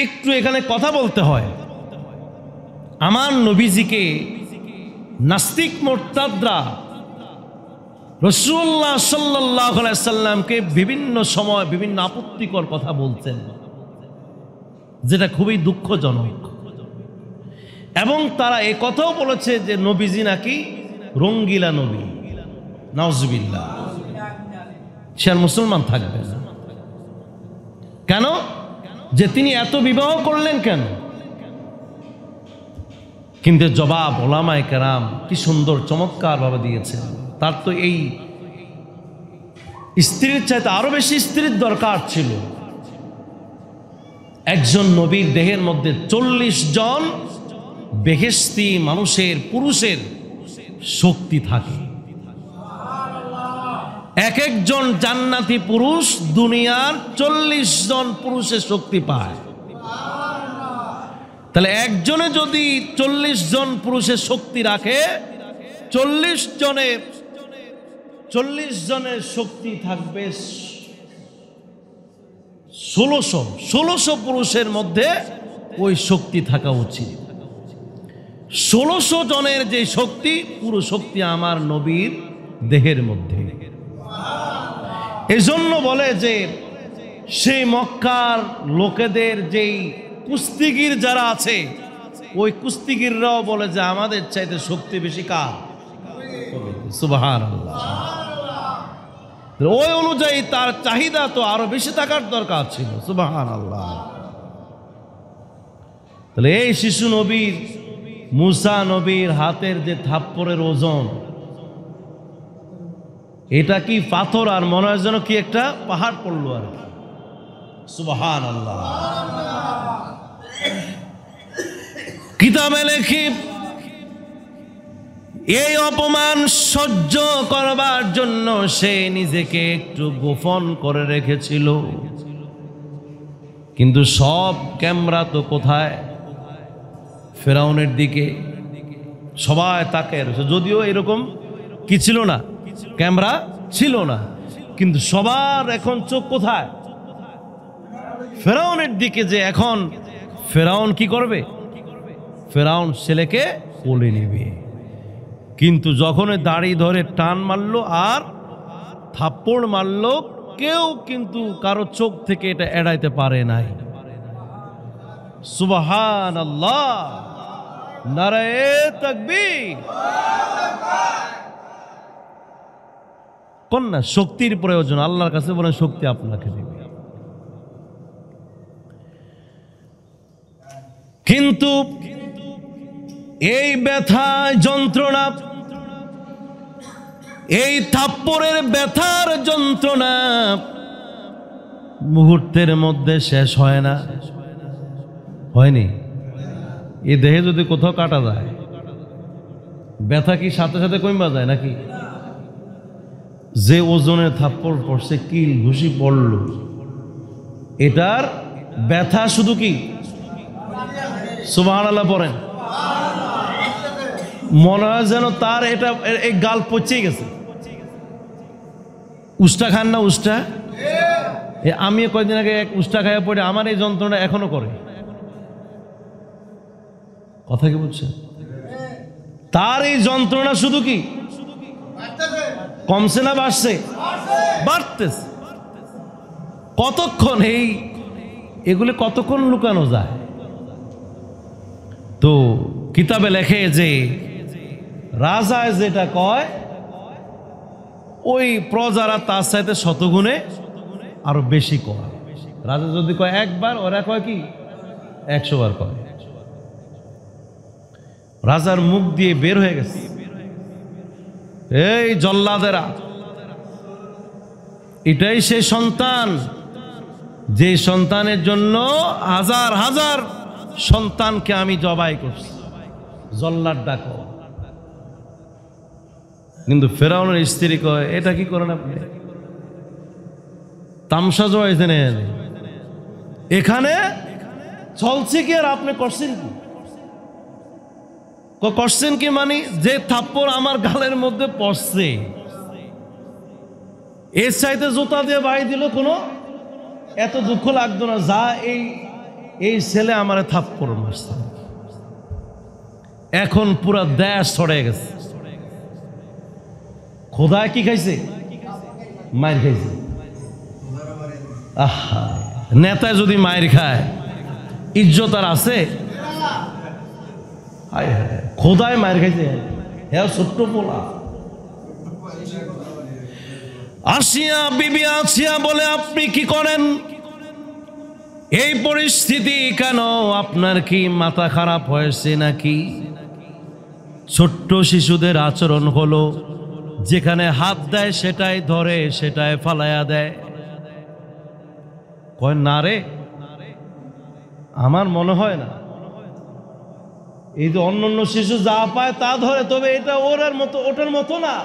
একটু এখানে কথা বলতে হয়। আমার নবীজিকে নাস্তিক মুরতাদরা রাসূলুল্লাহ সাল্লাল্লাহু আলাইহি সাল্লামকে বিভিন্ন সময় বিভিন্ন আপত্তিকর কথা বলছেন, যেটা খুবই দুঃখজনক। এবং তারা এই কথাও বলেছে যে নবীজি নাকি রঙ্গিলা নবী। নাউজুবিল্লাহ। সে আর মুসলমান থাকবে না। কেন? যে তিনি এত বিবাহ করলেন কেন? কিন্তু জবাব ওলামায়ে কেরাম কি সুন্দর চমৎকার ভাবে দিয়েছেন। তার তো এই স্ত্রীর চাইতে আরো বেশি স্ত্রীর দরকার ছিল। একজন নবীর দেহের মধ্যে 40 জন বেহেশতি মানুষের, পুরুষের শক্তি থাকে। এক একজন জান্নাতি পুরুষ দুনিয়ার 40 জন পুরুষের শক্তি পায়। তাহলে একজনে যদি 40 জন পুরুষের শক্তি রাখে, 40 জনের শক্তি থাকবে 1600 পুরুষের মধ্যে ওই শক্তি থাকা উচিত। 1600 জনের যে শক্তি, পুরো শক্তি আমার নবীর দেহের মধ্যে। এজন্য বলে যে সেই মক্কার লোকেদের যেই কুস্তিগির যারা আছে, ওই কুস্তিগিররাও বলে যে আমাদের চাইতে শক্তি বেশি কার? সুবহানাল্লাহ। ওই অনুযায়ী তার চাহিদা তো আরো বেশি থাকার দরকার ছিল। সুবহানাল্লাহ। তাহলে এই শিশু নবীর, মুসা নবীর হাতের যে থাপ্পড়ের ওজন, এটা কি পাথর? আর মনে হয় যেন কি একটা পাহাড় পড়লো আর কি। সুবহানাল্লাহ। কিতাবে লেখি এই অপমান সহ্য করবার জন্য সে নিজেকে একটু গোপন করে রেখেছিল। কিন্তু সব ক্যামেরা তো কোথায়? ফেরাউনের দিকে। সবাই তাকে, যদিও এরকম কি ছিল না, ক্যামেরা ছিল না, কিন্তু সবার এখন চোখ কোথায়? ফেরাউনের দিকে। যে এখন ফেরাউন কি করবে? ফেরাউন ছেলেকে কোলে নেবে। কিন্তু যখন দাড়ি ধরে টান মারলো আর থাপ্পড় মারলো, কেউ কিন্তু কারো চোখ থেকে এটা এড়াইতে পারে নাই। সুবহানাল্লাহ, নারায়ে তাকবীর। কোন না শক্তির প্রয়োজন, আল্লাহর কাছে বলেন শক্তি আপনাকে দেবে। কিন্তু এই ব্যথা যন্ত্রণা, এই থাপ্পড়ের ব্যথার যন্ত্রণা মুহূর্তের মধ্যে শেষ হয় না। হয়নি? এই দেহে যদি কোথাও কাটা যায়, ব্যথা কি সাথে সাথে কমবা যায় নাকি? যে ওজনের থাপ্পড় পড়ছে, কিল ঘুষি পড়ল, এটার ব্যথা শুধু কি? সুবহানাল্লাহ পড়েন। মনে হয় যেন তার এটা এই গাল পচে গেছে। উষ্টা খান না? উষ্টা আমি কয়েকদিন আগে এক উষ্টা খাইয়া পড়ে আমার এই যন্ত্রণা এখনো করে। কথা কি বলছেন? তার এই যন্ত্রণা শুধু কি কমছে না বাড়ছে? বাড়তেছে। কতক্ষণ এগুলি কতক্ষণ লুকানো যায়? তো কিতাবে লেখে যে রাজা যেটা কয়, ওই প্রজারা তার সাথে শতগুণে আরো বেশি কয়। রাজা যদি কয় একবার, ওরা কয় কি 100 বার কয়। রাজার মুখ দিয়ে বের হয়ে গেছে, এই জল্লাদেরা, এটাই সেই সন্তান যে সন্তানের জন্য হাজার হাজার সন্তানকে আমি জবাই করছি। জল্লাদ ডাকো। কিন্তু ফেরাউনের স্ত্রী কয়, এটা কি করেন আপনি? তামসা জড়াইছেন এখানে, চলছে কি আর আপনি করছেন কি? করছেন কি মানে যে থাপ্পড় আমার গালের মধ্যে পড়ছে, এর চাইতে জুতা দিয়ে বাড়ি দিল কোনো এত দুঃখ লাগতো না যা এই ছেলে আমার থাপ্পড় মারছে। এখন পুরা দেশ ছড়ে গেছে। খোদায় কি খাইছে? মায়ের খাইছে। আহা, নেতায় যদি মায়ের খায় ইজ্জত আর আছে? খোদায় মায়ের খাইছে, হ্যাঁ ছোট্ট পোলা। আসিয়া বিবি আসিয়া বলে, আপনি কি করেন? এই পরিস্থিতি কেন? আপনার কি মাথা খারাপ হয়েছে নাকি? ছোট্ট শিশুদের আচরণ হলো যেখানে হাত দেয় সেটাই ধরে, সেটাই ফালাইয়া দেয়। কয় না রে, আমার মনে হয় না। এই যে অন্যান্য শিশু যা পায় তা ধরে, তবে এটা ওর মতো, ওটার মতো না।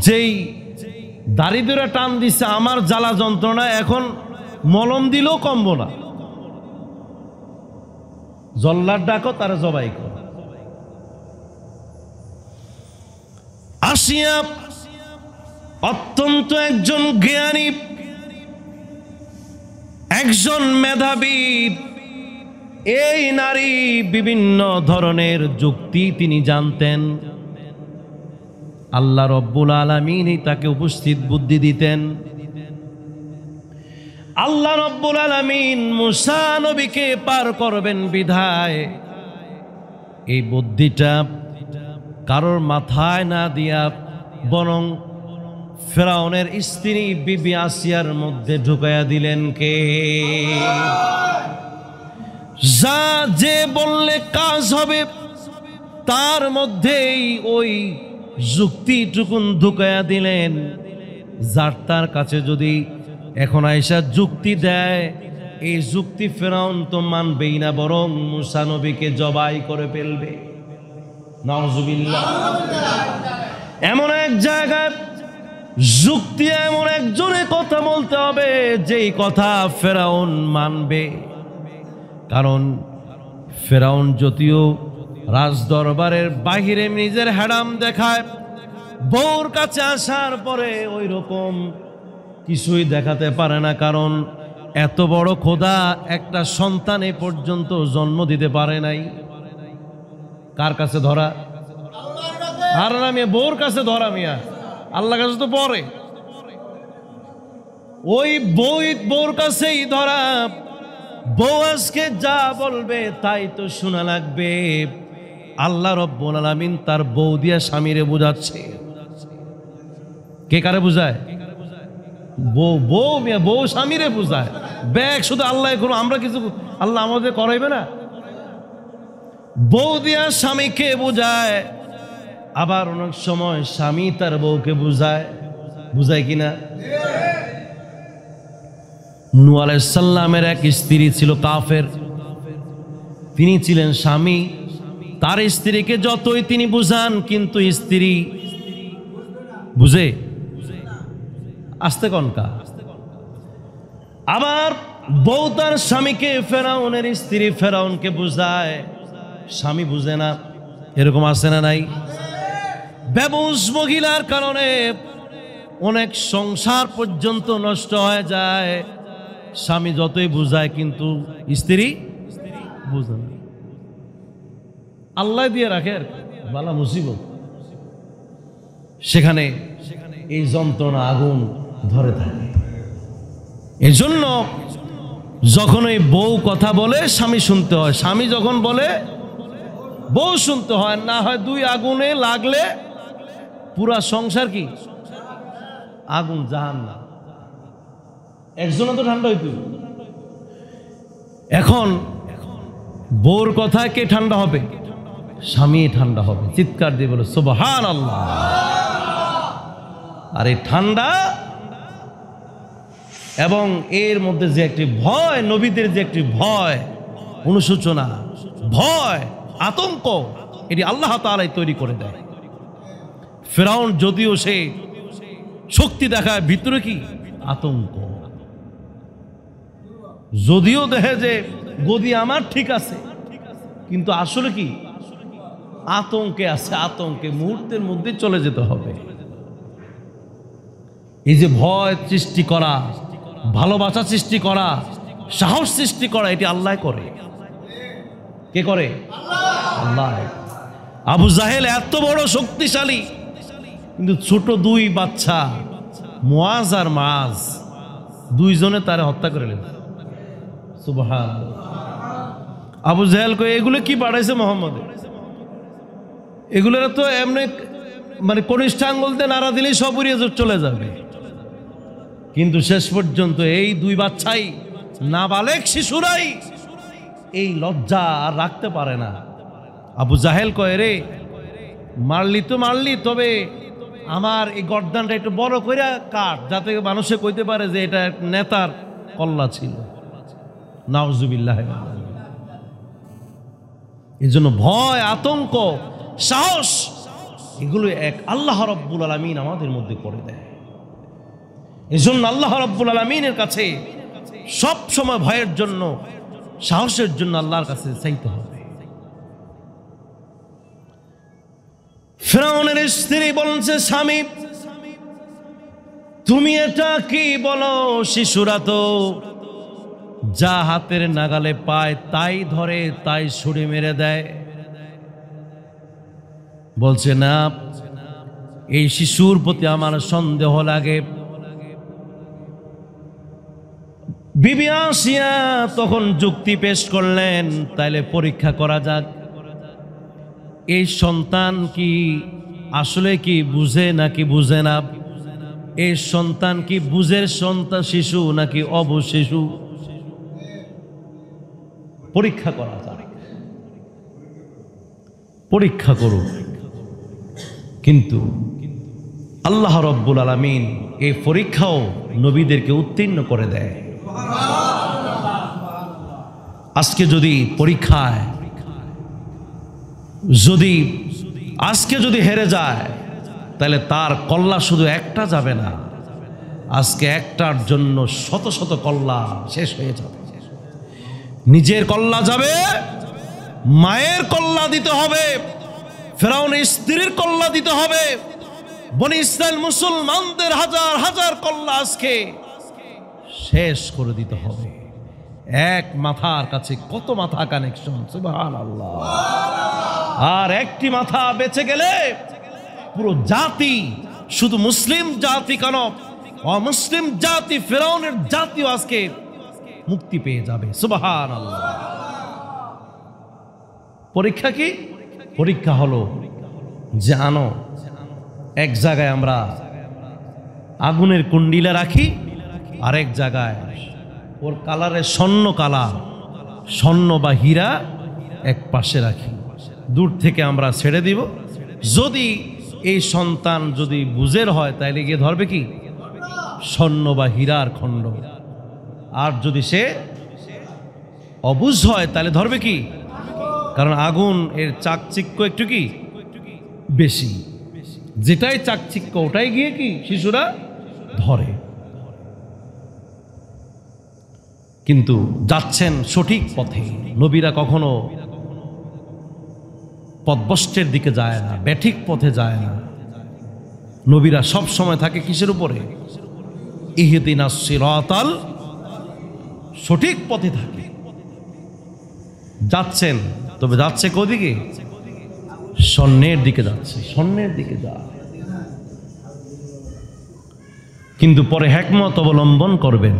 যেই দারিদ্র টান দিচ্ছে আমার জ্বালা যন্ত্রণা, এখন মলম দিলেও কমবো না। জল্লাদ ডাকো, তারা জবাই করো। আসিয়া অত্যন্ত একজন জ্ঞানী, একজন মেধাবী এই নারী, বিভিন্ন ধরনের যুক্তি তিনি জানতেন। আল্লাহ রব্বুল আলামিন তাকে উপস্থিত বুদ্ধি দিতেন। আল্লাহ রব্বুল আলামিন মুসা নবীকে পার করবেন বিধায় এই বুদ্ধিটা কারোর মাথায় না দিয়া বরং ফেরাউনের স্ত্রী বিবি আসিয়ার মধ্যে ঢুকাইয়া দিলেন কে? যা যে বললে কাজ হবে তার মধ্যেই ওই যুক্তিটুকুন ঢুকাইয়া দিলেন। যার তার কাছে যদি এখন আয়েশা যুক্তি দেয়, এই যুক্তি ফেরাউন তো মানবেই না, বরং মুসা নবীকে জবাই করে ফেলবে। নাউজুবিল্লাহ। এমন এক জায়গায় যুক্তি, এমন একজনে কথা বলতে হবে যেই কথা ফেরাউন মানবে। কারণ ফেরাউন যদিও রাজ দরবারের বাহিরে নিজের হ্যাডাম দেখায়, বউর কাছে আসার পরে ওই রকম কিছুই দেখাতে পারে না। কারণ এত বড় খোদা একটা সন্তান এ পর্যন্ত জন্ম দিতে পারে নাই। কার কাছে ধরা? আর না মিয়া, বউর কাছে ধরা মিয়া, আল্লাহর কাছে তো পরে। ওই বউর কাছেই ধরা। বউ আজকে যা বলবে তাই তো শোনা লাগবে। আল্লাহ রাব্বুল আলামিন তার বউ দিয়া স্বামীরে বুঝাচ্ছে। কে কারে বুঝায়? বউ স্বামীরে বুঝায়। ব্যাগ শুধু আল্লাহ করো, আমরা কিছু আল্লাহ আমাদের করাইবে না। বউ দিয়া স্বামীকে বুঝায়, আবার অনেক সময় স্বামী তার বউকে বুঝায় কিনা? নূহ আলাইহিস সালামের এক স্ত্রী ছিল কাফের, তিনি ছিলেন স্বামী। তার স্ত্রীকে যতই তিনি বুঝান কিন্তু স্ত্রী বুঝে আসতে কনকা। আবার বউ তার স্বামীকে, ফেরাউনের স্ত্রী ফেরাউনকে বুঝায়, স্বামী বুঝে না। এরকম আছে না নাই? বেবুস মহিলার কারণে অনেক সংসার পর্যন্ত নষ্ট হয়ে যায়। স্বামী যতই বুঝায় কিন্তু স্ত্রী বুঝে না। আল্লাহ দিয়ে রাখে আর বালা মুসিবত। সেখানে এই যন্ত্রণা আগুন ধরে থাকে। এজন্য যখন ওই বউ কথা বলে স্বামী শুনতে হয়, স্বামী যখন বলে বউ শুনতে হয়। না হয় দুই আগুনে লাগলে পুরা সংসার কি আগুন, জাহান্নাম। একজনে তো ঠান্ডা হইতো। এখন বউর কথায় কে ঠান্ডা হবে? স্বামী ঠান্ডা হবে। চিৎকার দিয়ে বলে সুবহানাল্লাহ। আর এই ঠান্ডা এবং এর মধ্যে যে একটি ভয়, নবীদের যে একটি ভয়, অনুশোচনা, ভয়, আতঙ্ক, এটি আল্লাহ তাআলাই তৈরি করে দেয়। ফেরাউন যদিও সে শক্তি দেখায়, ভিতরে কি আতঙ্ক। যদিও দেখে যে গদি আমার ঠিক আছে, কিন্তু আসলে কি আতঙ্কে আছে। আতঙ্কে মুহূর্তের মধ্যে চলে যেতে হবে। এই যে ভয় সৃষ্টি করা, ভালোবাসা সৃষ্টি করা, সাহস সৃষ্টি করা, এটি আল্লাহ করে। কে করে? আল্লাহ। আবু জাহেল এত বড় শক্তিশালী, কিন্তু ছোট দুই বাচ্চা মুআজ আর মাআজ দুইজনে তারে হত্যা করে নিল। সুবহানাল্লাহ। আবু জাহেল কয় এগুলো কি বাড়াইছে মোহাম্মদে? এগুলোর তো এমনি মানে কনিষ্ঠ আঙ্গুল দিয়ে নাড়া দিলেই সব উড়িয়ে চলে যাবে। কিন্তু শেষ পর্যন্ত এই দুই বাচ্চাই, নাবালেগ শিশুরাই এই লজ্জা আর রাখতে পারে না। আবু জাহেল কয় রে মারলি তো মারলি, তবে আমার এই গর্দানটা একটু বড় করে কাট, যাতে মানুষে কইতে পারে যে এটা এক নেতার কল্লা ছিল। নাউজুবিল্লাহ। এই জন্য ভয়, আতঙ্ক, সাহস, এগুলো এক আল্লাহ রাব্বুল আলামিন আমাদের মধ্যে করে দেয়। এই জন্য আল্লাহ রাব্বুল আলামিনের কাছে সব সময় ভয়ের জন্য, সাহসের জন্য আল্লাহর কাছে চাইতে হবে। ফিরআউনের স্ত্রী বলছে, স্বামী তুমি এটা কি বলো? শিশুরা তো যা হাতের নাগালে পায় তাই ধরে, তাই ছুরি মেরে দেয়। বলছে না, এই শিশুর প্রতি আমার সন্দেহ লাগে। বিবি আসিয়া তখন যুক্তি পেশ করলেন, তাইলে পরীক্ষা করা যাক এই সন্তান কি আসলে কি বুঝে নাকি বুঝে না। এই সন্তান কি বুঝের সন্তান শিশু নাকি অবুঝ শিশু, পরীক্ষা করা যাক। পরীক্ষা করুন। কিন্তু আল্লাহ রাব্বুল আলামিন এই পরীক্ষাও নবীদেরকে উত্তীর্ণ করে দেয়। আজকে যদি পরীক্ষায় আজকে যদি হেরে যায়, তাহলে তার কল্লা শুধু একটা যাবে না, আজকে একটার জন্য শত শত কল্লা শেষ হয়ে যাবে। নিজের কল্লা যাবে, মায়ের কল্লা দিতে হবে, ফেরাউনের স্ত্রীর কল্লা দিতে হবে, বনি ইসরাইল মুসলমানদের হাজার হাজার কল্লা আজকে শেষ করে দিতে হবে। এক মাথার কাছে কত মাথা কানেকশন, সুবহানাল্লাহ। আর একটি মাথা বেঁচে গেলে পুরো জাতি, শুধু মুসলিম জাতি কেন, অমুসলিম জাতি, ফেরাউনের জাতিও আজকে মুক্তি পেয়ে যাবে। সুবহানাল্লাহ। পরীক্ষা কি? পরীক্ষা হলো যে আনো এক জায়গায় আমরা আগুনের কুন্ডিলা রাখি, আরেক জায়গায় ওর কালারে স্বর্ণ কালার, স্বর্ণ বা হীরা এক পাশে রাখি, দূর থেকে আমরা ছেড়ে দিব। যদি এই সন্তান যদি বুঝের হয় তাহলে গিয়ে ধরবে কি? স্বর্ণ বা হীরার খণ্ড। আর যদি সে অবুঝ হয় তাহলে ধরবে কি? কারণ আগুন এর চাকচিক্য একটু কি বেশি, যেটাই চাকচিক্য ওটাই গিয়ে কি শিশুরা ধরে। কিন্তু যাচ্ছেন সঠিক পথে। নবীরা কখনো পথভ্রষ্টের দিকে যায় না, ব্যাঠিক পথে যায় না। নবীরা সব সময় থাকে কিসের উপরে? ইহদিনাস সিরাতাল, সঠিক পথে থাকে। যাচ্ছেন, তবে যাচ্ছে কোদিকে? স্বর্ণের দিকে যাচ্ছে, স্বর্ণের দিকে যায়। কিন্তু পরে হিকমত অবলম্বন করবেন।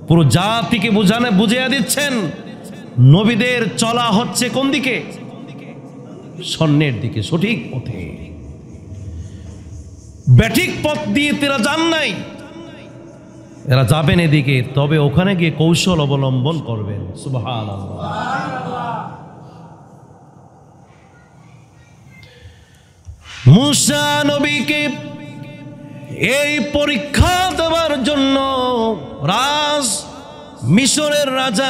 পুরো জাতিকে বুঝিয়ে দিচ্ছেন নবীদের চলা হচ্ছে কোন দিকে? স্বর্ণের দিকে, সঠিক পথে। ব্যাঠিক পথ দিয়ে তারা যান নাই, এরা যাবেন এদিকে, তবে ওখানে গিয়ে কৌশল অবলম্বন করবেন। সুবহানাল্লাহ। মূসা নবীকে এই পরীক্ষা দেওয়ার জন্য মিশরের রাজা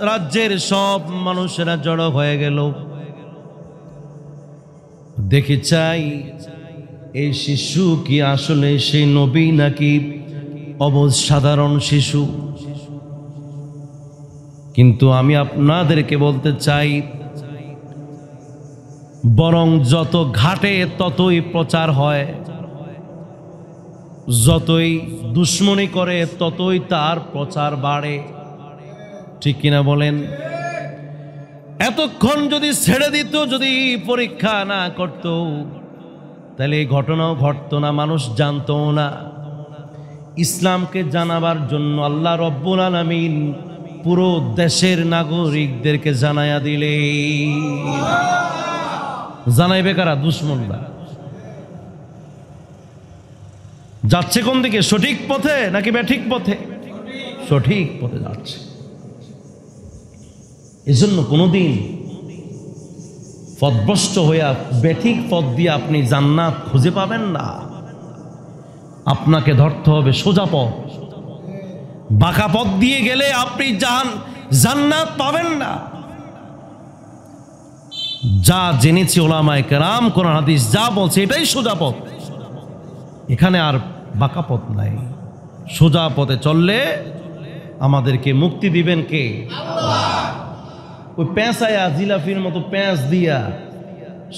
রাজ্যের সব মানুষেরা জড়ো হয়ে গেল। দেখে চাই এই শিশু কি আসলে সেই নবী নাকি অবুঝ সাধারণ শিশু। কিন্তু আমি আপনাদেরকে বলতে চাই, বরং যত ঘাটে ততই প্রচার হয়, যতই দুশ্মনী করে ততই তার প্রচার বাড়ে। ঠিক কিনা বলেন? এতক্ষণ যদি ছেড়ে দিত, যদি পরীক্ষা না করত, তাহলে এই ঘটনাও ঘটতো না, মানুষ জানতো না। ইসলামকে জানাবার জন্য আল্লাহ রব্বুল আলামিন পুরো দেশের নাগরিকদেরকে জানায়া দিলে, জানাইবে কারা? দুশ্মনরা। যাচ্ছে কোন দিকে? সঠিক পথে নাকি ব্যাঠিক পথে? সঠিক পথে যাচ্ছে। এজন্য কোনোদিন পথভ্রষ্ট হইয়া ব্যাঠিক পথ দিয়ে আপনি জান্নাত খুঁজে পাবেন না। আপনাকে ধরতে হবে সোজা পথ। বাঁকা পথ দিয়ে গেলে আপনি জান্নাত পাবেন না। যা জেনেছি ওলামায়ে কেরাম, কোরআন হাদিস যা বলছে এটাই সোজা পথ। এখানে আর বাঁকা পথ নাই। সোজা পথে চললে আমাদেরকে মুক্তি দিবেন কে? ওই পেঁচায়া জিলাফির মতো পেঁচ দিয়া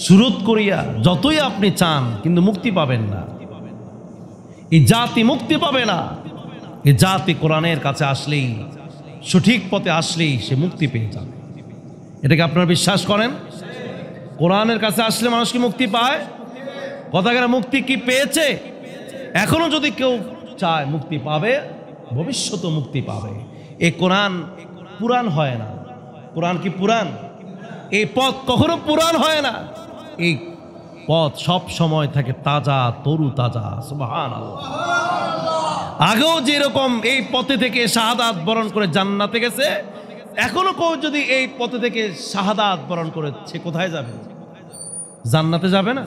সুরত করিয়া যতই আপনি চান, কিন্তু মুক্তি পাবেন না। এই জাতি মুক্তি পাবে না। এই জাতি কোরআনের কাছে আসলেই, সঠিক পথে আসলেই সে মুক্তি পেয়ে যাবে। এটাকে আপনারা বিশ্বাস করেন? কোরআনের কাছে আসলে মানুষ কি মুক্তি পায়? কথাকার মুক্তি কি পেয়েছে? এখনো যদি কেউ চায় মুক্তি পাবে, ভবিষ্যতে মুক্তি পাবে। এই কোরআন পুরান হয় না। কোরআন কি পুরান? এই পথ কখনো পুরান হয় না। এই পথ সব সময় থাকে তাজা, তরু তাজা। সুবহানাল্লাহ। আগেও যেরকম এই পথে থেকে শাহাদাত বরণ করে জান্নাতে গেছে, এখনো কেউ যদি এই পথে থেকে শাহাদাত বরণ করে, সে কোথায় যাবে? জান্নাতে যাবে না।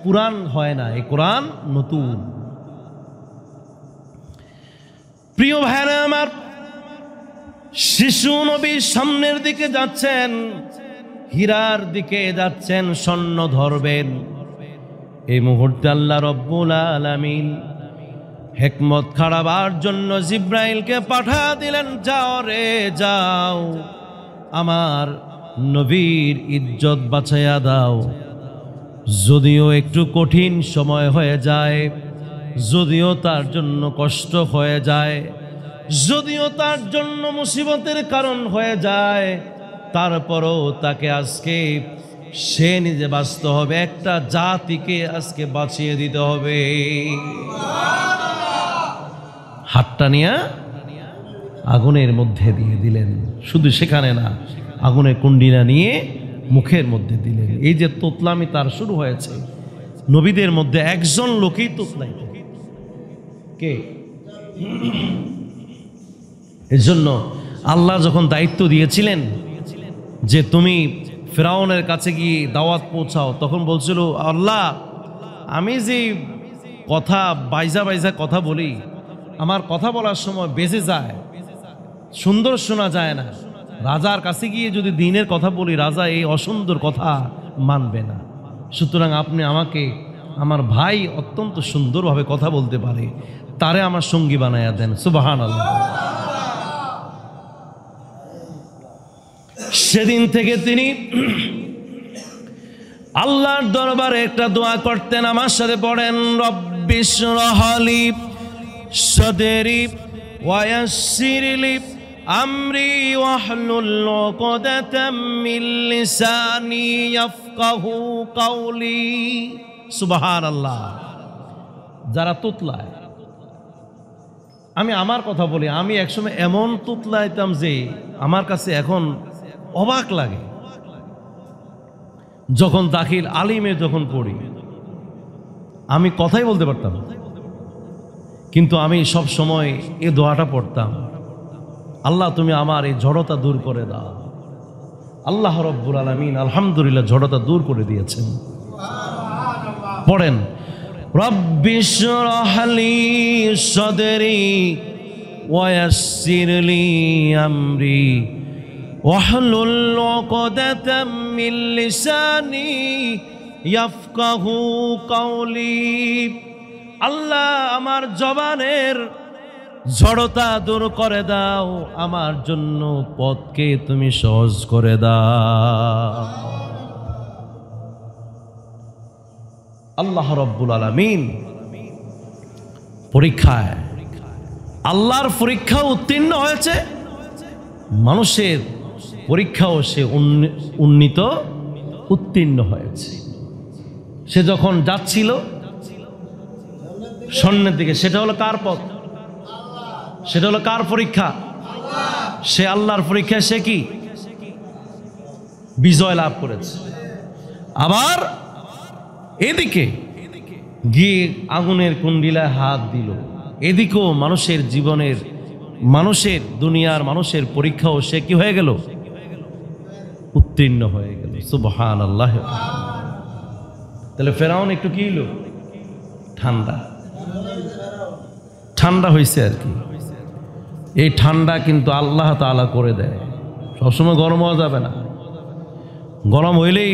পুরান হয় না, এই কোরআন নতুন। প্রিয় ভাইরা আমার, শিশু নবী সামনের দিকে যাচ্ছেন, হীরার দিকে যাচ্ছেন, স্বর্ণ ধরবেন। এই মুহূর্তে আল্লাহ রব্বুল আলামিন হিকমত খাড়াবার জন্য জিব্রাইলকে পাঠা দিলেন, যাও রে যাও, আমার নবীর ইজ্জত বাঁচাইয়া দাও। যদিও একটু কঠিন সময় হয়ে যায়, যদিও তার জন্য কষ্ট হয়ে যায়, যদিও তার জন্য মুসিবতের কারণ হয়ে যায়, তারপরও তাকে আজকে সে নিজে বাঁচতে হবে, একটা জাতিকে আজকে বাঁচিয়ে দিতে হবে। হাতটা নিয়ে আগুনের মধ্যে দিয়ে দিলেন, শুধু সেখানে না, আগুনের কুন্ডিনা নিয়ে মুখের মধ্যে দিলেন। এই যে তোতলামি তার শুরু হয়েছে, নবীদের মধ্যে একজন লোকই তোতলাই, কে? এর জন্য আল্লাহ যখন দায়িত্ব দিয়েছিলেন যে তুমি ফেরাউনের কাছে গিয়ে দাওয়াত পৌঁছাও, তখন বলছিল আল্লাহ আমি যে কথা বাইজা বাইজা কথা বলি, আমার কথা বলার সময় বেজে যায়, সুন্দর শোনা যায় না। রাজার কাছে গিয়ে যদি দ্বীনের কথা বলি, রাজা এই অসুন্দর কথা মানবে না। সুতরাং আপনি আমাকে, আমার ভাই অত্যন্ত সুন্দরভাবে কথা বলতে পারে, তারে আমার সঙ্গী বানায়া দেন। সুবহানাল্লাহ। সেদিন থেকে তিনি আল্লাহর দরবারে একটা দোয়া করতেন, আমার সাথে পড়েন, রব্বিশ রহলি সদরি ওয়ায়াসসিরলি আমরি ওয়াহলুল উকদাতাম মিন লিসানি ইয়াফকাহু কাওলি। সুবহানাল্লাহ। যারা তুতলায়, আমি আমার কথা বলি, আমি একসময় এমন তুতলাইতাম যে আমার কাছে এখন অবাক লাগে। যখন দাখিল আলিমে যখন পড়ি, আমি কথাই বলতে পারতাম, কিন্তু আমি সব সময় এই দোয়াটা পড়তাম, আল্লাহ তুমি আমার এই জড়তা দূর করে দাও। আল্লাহ রব্বুল আলামিন আলহামদুলিল্লাহ জড়তা দূর করে দিয়েছেন। পড়েন, রব্বিশ রহলি সদরি ওয়ায়াসসিরলি আমরি ওয়াহলুল উকদাতাম মিন লিসানি ইয়াফকাহু কাওলি। আল্লাহ আমার জবানের জড়তা দূর করে দাও, আমার জন্য পথকে তুমি সহজ করে দাও। আল্লাহ রব্বুল আলামিন পরীক্ষায়, আল্লাহর পরীক্ষা উত্তীর্ণ হয়েছে, মানুষের পরীক্ষাও সে উত্তীর্ণ হয়েছে। সে যখন যাচ্ছিল সামনের দিকে, সেটা হলো কার পথ? সেটা হলো কার পরীক্ষা? সে আল্লাহর পরীক্ষায় সে কি বিজয় লাভ করেছে। আবার এদিকে গিয়ে আগুনের কুন্ডিলায় হাত দিল, এদিকেও মানুষের জীবনের, মানুষের দুনিয়ার মানুষের পরীক্ষাও সে কি হয়ে গেল? উত্তীর্ণ হয়ে গেল। সুবহানাল্লাহ। তাহলে ফেরাউন একটু কি হলো? ঠান্ডা, ঠান্ডা হয়েছে আর কি। এই ঠান্ডা কিন্তু আল্লাহ তাআলা করে দেয়, সবসময় গরম হওয়া যাবে না। গরম হইলেই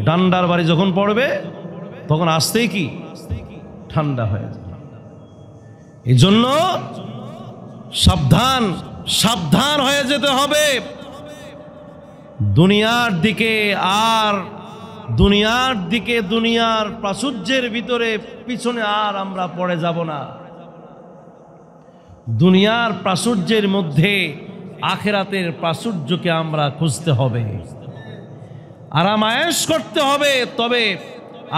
ডান্ডার বাড়ি যখন পড়বে তখন আসতেই কি ঠান্ডা হয়ে যাবে। এই জন্য সাবধান, সাবধান হয়ে যেতে হবে। দুনিয়ার দিকে আর দুনিয়ার দিকে, দুনিয়ার প্রাচুর্যের ভিতরে পিছনে আর আমরা পড়ে যাব না। দুনিয়ার প্রাচুর্যের মধ্যে আখিরাতের প্রাচুর্যকে আমরা খুঁজতে হবে, আরাম আয়েশ করতে হবে। তবে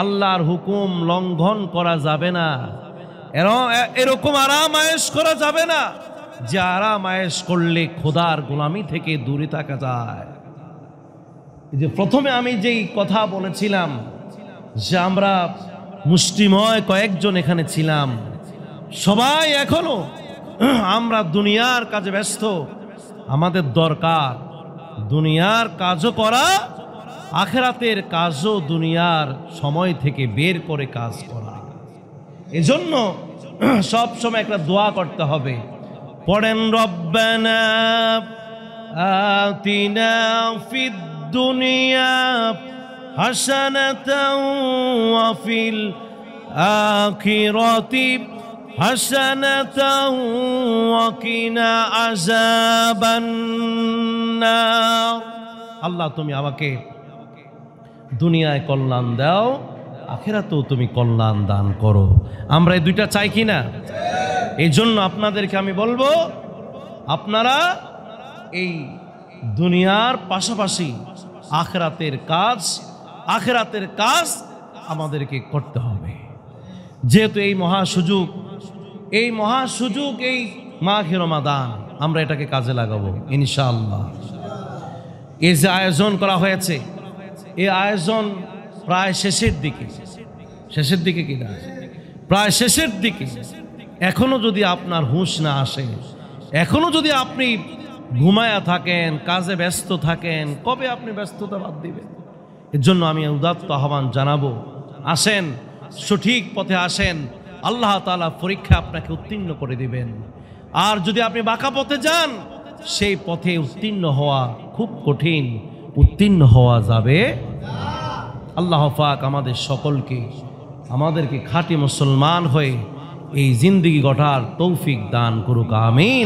আল্লাহর হুকুম লঙ্ঘন করা যাবে না, এরকম আরাম আয়েশ করা যাবে না যে আরাম আয়েশ করলে খোদার গোলামি থেকে দূরে থাকা যায়। এই যে প্রথমে আমি যেই কথা বলেছিলাম যে আমরা মুষ্টিময় কয়েকজন এখানে ছিলাম, সবাই এখনো আমরা দুনিয়ার কাজে ব্যস্ত। আমাদের দরকার দুনিয়ার কাজও করা, আখিরাতের কাজও দুনিয়ার সময় থেকে বের করে কাজ করা। এজন্য সব সময় একটা দোয়া করতে হবে। পড়েন, রব্বানা আতিনা ফিদ দুনিয়া হাসানাতাও ওয়া ফিল আখিরাতি হাসানাতাও ওয়া কিনা আযাবান নার। আল্লাহ তুমি আমাকে দুনিয়ায় কল্যাণ দাও, আখিরাতেও তুমি কল্যাণ দান করো। আমরা এই দুইটা চাই কি না? এই জন্য আপনাদেরকে আমি বলবো, আপনারা এই দুনিয়ার পাশাপাশি আখিরাতের কাজ আখিরাতের কাজ আমাদেরকে করতে হবে। যেহেতু এই মহা সুযোগ এই মাহে রমাদান, আমরা এটাকে কাজে লাগাবো ইনশাআল্লাহ। এই যে আয়োজন করা হয়েছে, এই আয়োজন প্রায় শেষের দিকে কিনা, প্রায় শেষের দিকে। এখনো যদি আপনার হুঁশ না আসে, এখনো যদি আপনি ঘুমায়া থাকেন, কাজে ব্যস্ত থাকেন, কবে আপনি ব্যস্ততা বাদ দিবেন? এর জন্য আমি উদাত্ত আহ্বান জানাবো, আসেন, সঠিক পথে আসেন, আল্লাহ তাআলা পরীক্ষা আপনাকে উত্তীর্ণ করে দিবেন। আর যদি আপনি বাঁকা পথে যান, সেই পথে উত্তীর্ণ হওয়া খুব কঠিন, উত্তীর্ণ হওয়া যাবে। আল্লাহ পাক আমাদের সকলকে, আমাদেরকে খাঁটি মুসলমান হয়ে এই জিন্দেগি গড়ার তৌফিক দান করুক, আমিন।